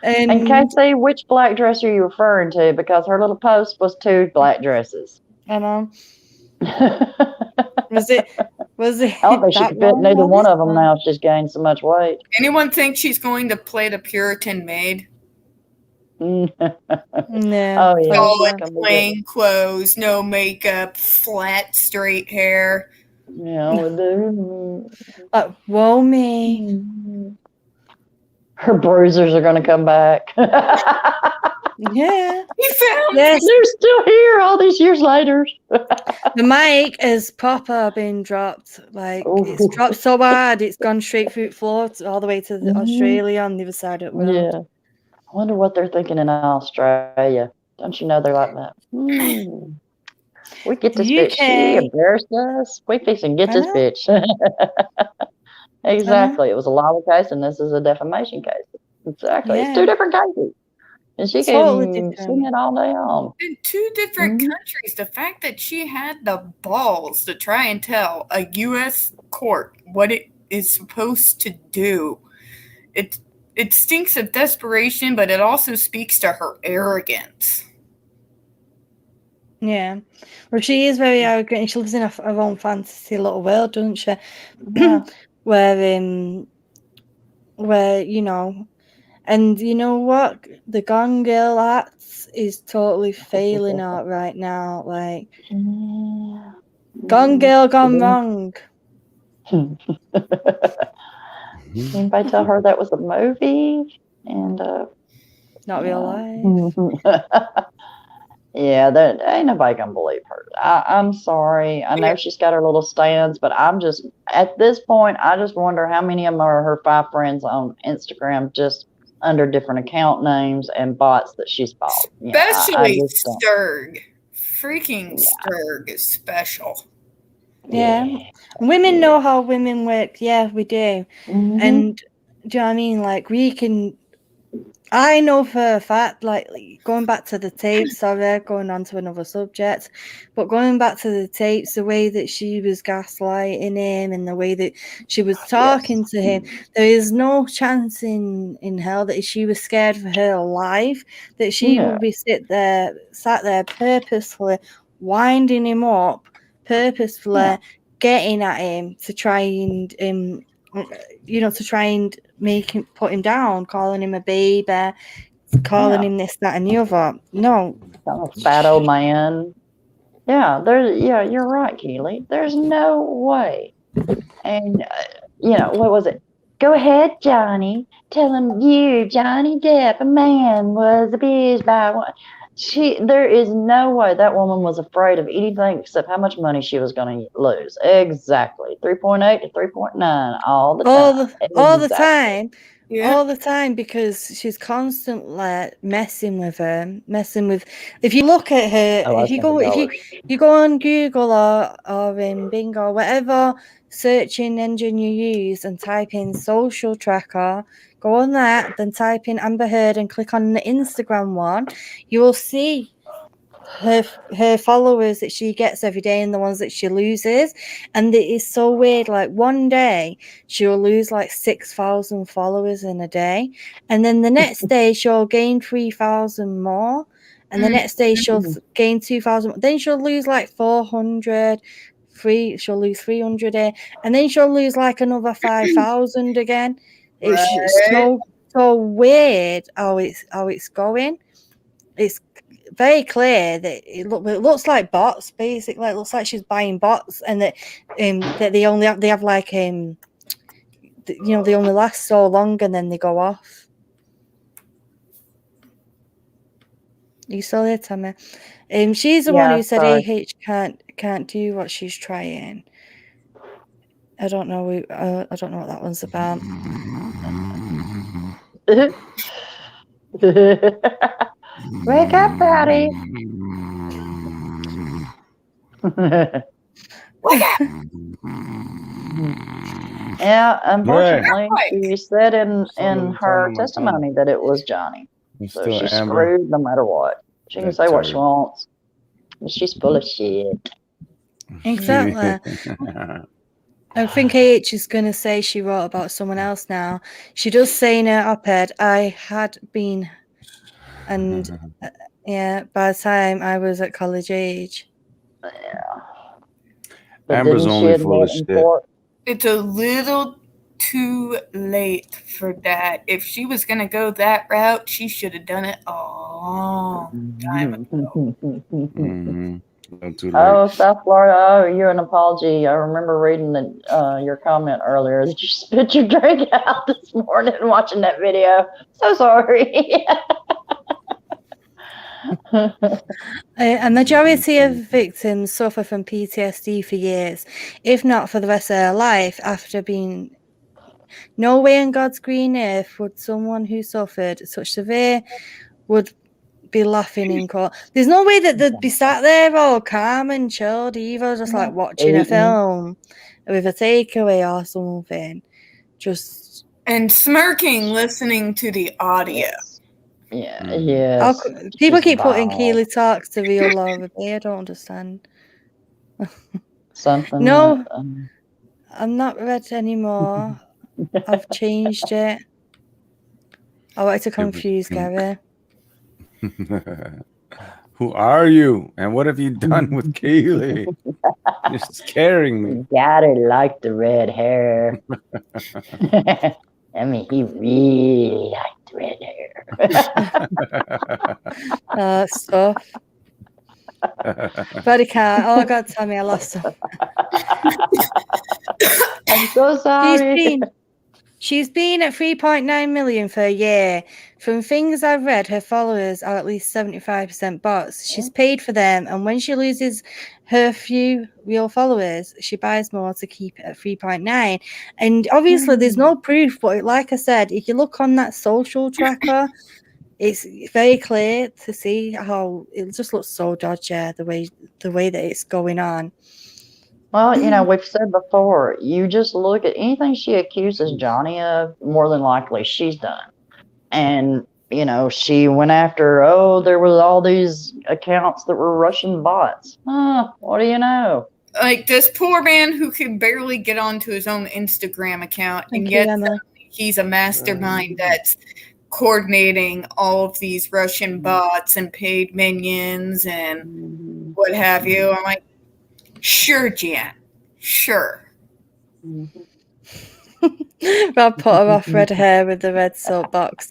And Casey, which black dress are you referring to? Because her little post was 2 black dresses. I know. Was it? I don't think she could fit neither one of them now if she's gained so much weight. Anyone think she's going to play the Puritan maid? No. Oh, yeah. Solid plain clothes, no makeup, flat, straight hair. Yeah, whoa, me. Her bruisers are going to come back. Yeah. He found They're still here all these years later. The mic has proper been dropped. It's dropped so hard, it's gone straight through the floor all the way to Australia on the other side of the world. Yeah. I wonder what they're thinking in Australia. Don't you know they're like that? We get this bitch. She embarrassed us. We fixing get this bitch. Exactly. It was a libel case, and this is a defamation case. Exactly. Yeah. It's 2 different cases. And she can sing it all day long. In 2 different countries, the fact that she had the balls to try and tell a U.S. court what it is supposed to do, it stinks of desperation, but it also speaks to her arrogance. Yeah. Well, she is very arrogant. She lives in her own fantasy little world, doesn't she? Yeah. where, and you know what? The Gone Girl Arts is totally failing out right now. Gone Girl gone wrong. Anybody tell her that was a movie? And not real life. Yeah, there ain't nobody gonna believe her. I'm sorry. I know she's got her little stands, but I'm just at this point. I just wonder how many of them are her 5 friends on Instagram, just under different account names and bots that she's bought. Especially Sturg. Freaking Sturg is special. Yeah. Women know how women work. Yeah, we do. And do you know what I mean? We can I know for a fact, like going back to the tapes, sorry, going on to another subject, but going back to the tapes, the way that she was gaslighting him and the way that she was talking to him, there is no chance in hell that if she was scared for her life, that she would be sat there purposefully winding him up, purposefully getting at him to try and to try and put him down, calling him a baby, calling him this, that, and the other. No, fat old man. Yeah, you're right, Keely. There's no way. And what was it? Go ahead, Johnny. Tell him you, Johnny Depp, a man, was abused by one. There is no way that woman was afraid of anything except how much money she was going to lose. Exactly. 3.8 to 3.9 all the time. All the time. Yeah. All the time, because she's constantly messing with. If you look at her, if you go on Google or Bing or whatever searching engine you use and type in social tracker, go on that, then type in Amber Heard and click on the Instagram one, you will see her followers that she gets every day and the ones that she loses. And it is so weird. Like one day she'll lose like 6,000 followers in a day, and then the next day she'll gain 3,000 more, and the next day she'll gain 2,000, then she'll lose like 400. She'll lose 300 and then she'll lose like another 5,000 again. It's so weird how it's going. It's very clear that it looks like bots, basically. It looks like she's buying bots, and that they have like they only last so long and then they go off. You saw that, Tammy? She's the one who said AH can't do what she's trying. I don't know. I don't know what that one's about. Wake up, Patty. Wake up. Yeah, unfortunately, she said in her testimony that it was Johnny. So she's screwed no matter what. She can say what she wants. She's full of shit. Exactly. I think AH is going to say she wrote about someone else now. She does say in her op-ed, I had been, and by the time I was at college age. Yeah. Amber's only full of shit. It's a little too late for that. If she was going to go that route, she should have done it a long time ago. Oh, South Florida. Oh, you're an apology. I remember reading your comment earlier that you spit your drink out this morning watching that video. So sorry. A majority of victims suffer from PTSD for years, if not for the rest of their life, after being. No way on God's green earth would someone who suffered such severe would be laughing in court. There's no way that they'd be sat there all calm and chilled either, just like watching a film with a takeaway or something, and smirking, listening to the audio. Yeah. People keep putting Keely talks to real Laura B. I don't understand. Something. No, I'm not read anymore. I've changed it. I wanted to confuse Gary. Who are you? And what have you done with Keely? You're scaring me. Gotta like the red hair. I mean, he really liked red hair. Stuff. But he can't. Oh, God, tell me I lost him. I'm so sorry. She's been at 3.9 million for a year. From things I've read, her followers are at least 75% bots. She's paid for them, and when she loses her few real followers, she buys more to keep it at 3.9. And obviously, there's no proof, but like I said, if you look on that social tracker, it's very clear to see how it just looks so dodgy, the way that it's going on. Well, we've said before, you just look at anything she accuses Johnny of, more than likely she's done. And she went after, there was all these accounts that were Russian bots. What do you know? Like this poor man who can barely get onto his own Instagram account, and yet he's a mastermind that's coordinating all of these Russian bots and paid minions and what have you. I'm like, sure, Jan, sure. Rob put her off red hair with the red soapbox.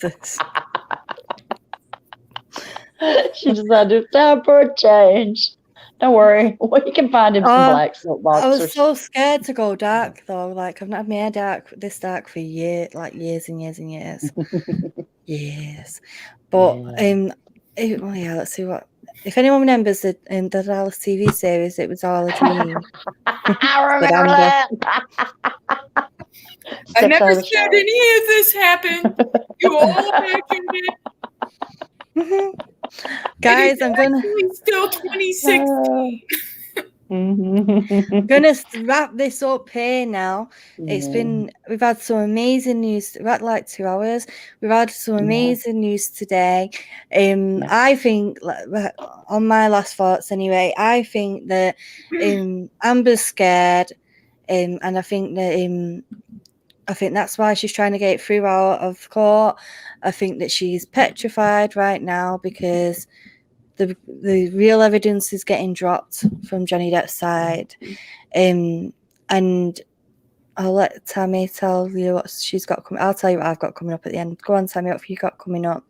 She decided it's time for a change. Don't worry, we can find him some black soapboxers. I was so scared to go dark though. Like I've not had my hair this dark for years and years and years. Yes, but let's see what. If anyone remembers the Dallas TV series, it was all a dream. I remember that. I never said any of this happened. You all imagined it. Guys, I'm gonna still 2016. I'm gonna wrap this up here now. We've had some amazing news. We're at like 2 hours. We've had some amazing news today. I think, on my last thoughts anyway, I think that Amber's scared, and I think that that's why she's trying to get it through out of court. I think that she's petrified right now because the real evidence is getting dropped from Johnny Depp's side. And I'll let Tammy tell you what she's got coming. I'll tell you what I've got coming up at the end. Go on, Tammy, what have you got coming up?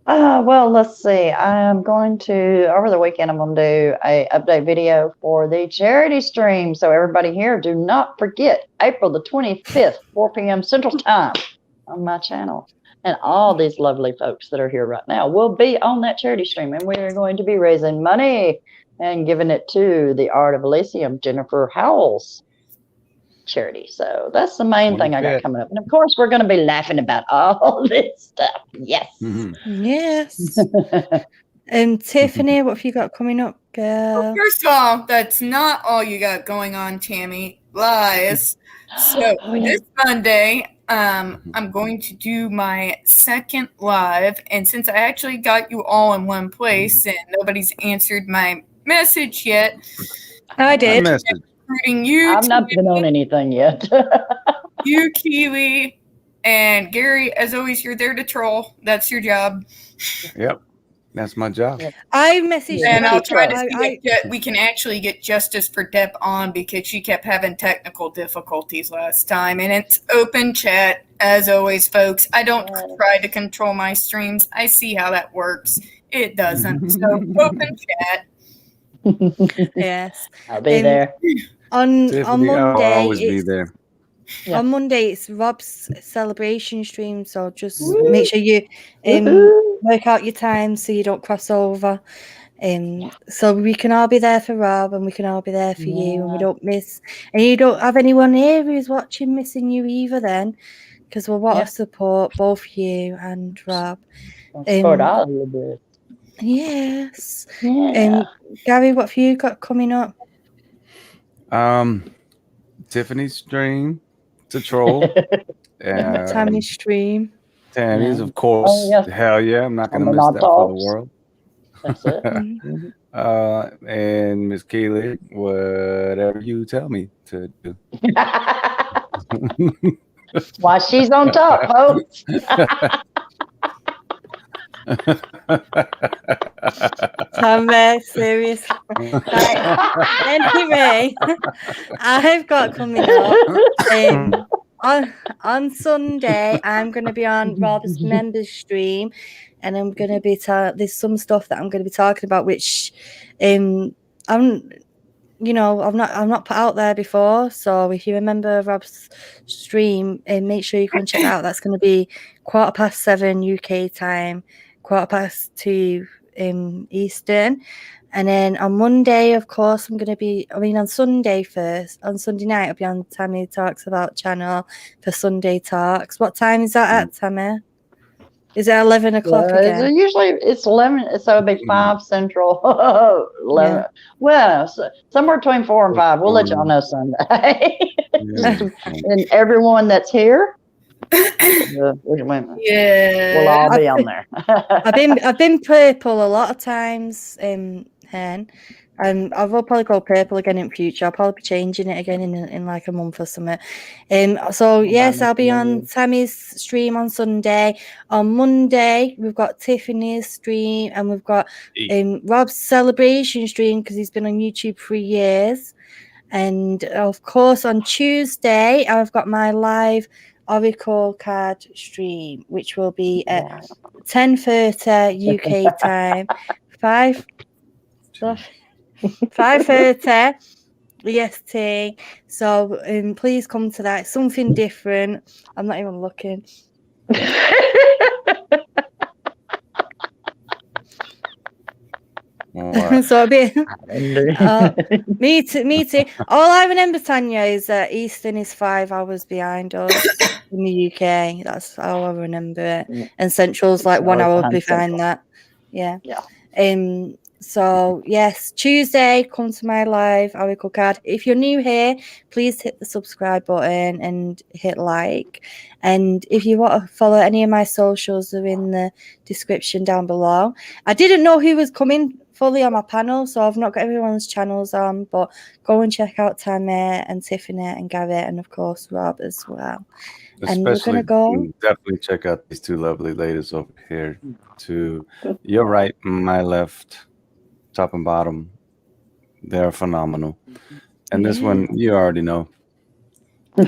Well, let's see. I'm going to, over the weekend, I'm going to do a update video for the charity stream. So everybody here, do not forget, April the 25th, 4 p.m. Central Time on my channel. And all these lovely folks that are here right now will be on that charity stream. And we are going to be raising money and giving it to the Art of Elysium, Jennifer Howell's charity. So that's the main thing I got coming up. And of course, we're going to be laughing about all this stuff. Yes. Yes. And Tiffany, what have you got coming up, girl? Well, first of all, that's not all you got going on, Tammy. Lies. So this Monday, I'm going to do my second live. And since I actually got you all in one place and nobody's answered my message yet, I did. Including you. I've not been on anything yet. You, Keely, and Gary, as always, you're there to troll. That's your job. Yep. That's my job. I messaged and I'll try to see if we can actually get Justice for Depp on because she kept having technical difficulties last time. And it's open chat, as always, folks. I don't try to control my streams. I see how that works. It doesn't. So open chat. Yes. I'll be there. On Monday, I'll always be there. On Monday, it's Rob's celebration stream, so just make sure you work out your time so you don't cross over. So we can all be there for Rob, and we can all be there for you, and we don't miss. And you don't have anyone here who's watching missing you either, then, because we'll want to support both you and Rob. Support all of you. Yes. Gary, what have you got coming up? Tiffany's stream to troll. Tammy's stream. Tammy's, of course. Hell yeah, I'm not going to miss that for the world. That's it. And Miss Keely, whatever you tell me to do. Why she's on top, folks. I'm serious. Anyway, I've got coming up on Sunday. I'm going to be on Rob's members stream, and I'm going to be there's some stuff that I'm going to be talking about, which I've not put out there before. So if you remember Rob's stream, make sure you come check it out. That's going to be 7:15 UK time, 2:15 Eastern. And then on Monday, of course, on Sunday first. On Sunday night, I'll be on Tammy Talks About channel for Sunday Talks. What time is that at, Tammy? Is it 11 o'clock again? Usually it's 11, so it'll be 5 Central. 11. Yeah. Well, somewhere between 4 and 5. We'll let y'all know Sunday. And everyone that's here, Yeah. We'll all be on there. I've been purple a lot of times, Hen. And I will probably go purple again in future. I'll probably be changing it again in like a month or something. So yes, I'll be on Tammy's stream on Sunday. On Monday, we've got Tiffany's stream, and we've got Rob's celebration stream because he's been on YouTube for years. And of course, on Tuesday, I've got my live Oracle card stream, which will be at 10:30 UK time, 5:30 EST. So please come to that. Something different. I'm not even looking. So me too. All I remember, Tanya, is that Eastern is 5 hours behind us in the UK. That's how I remember it. And Central's like 1 hour behind that. Yeah. So yes, Tuesday, come to my live Oracle card. If you're new here, please hit the subscribe button and hit like. And if you want to follow any of my socials, they're in the description down below. I didn't know who was coming fully on my panel, so I've not got everyone's channels on, but go and check out Tammy and Tiffany and Garrett, and of course Rob as well. And we're gonna go. Definitely check out these two lovely ladies over here. To your right, my left, top and bottom. They're phenomenal. And this one, you already know. All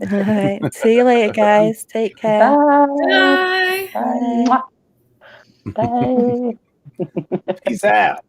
right. See you later, guys. Take care. Bye. Bye. Bye. Peace out.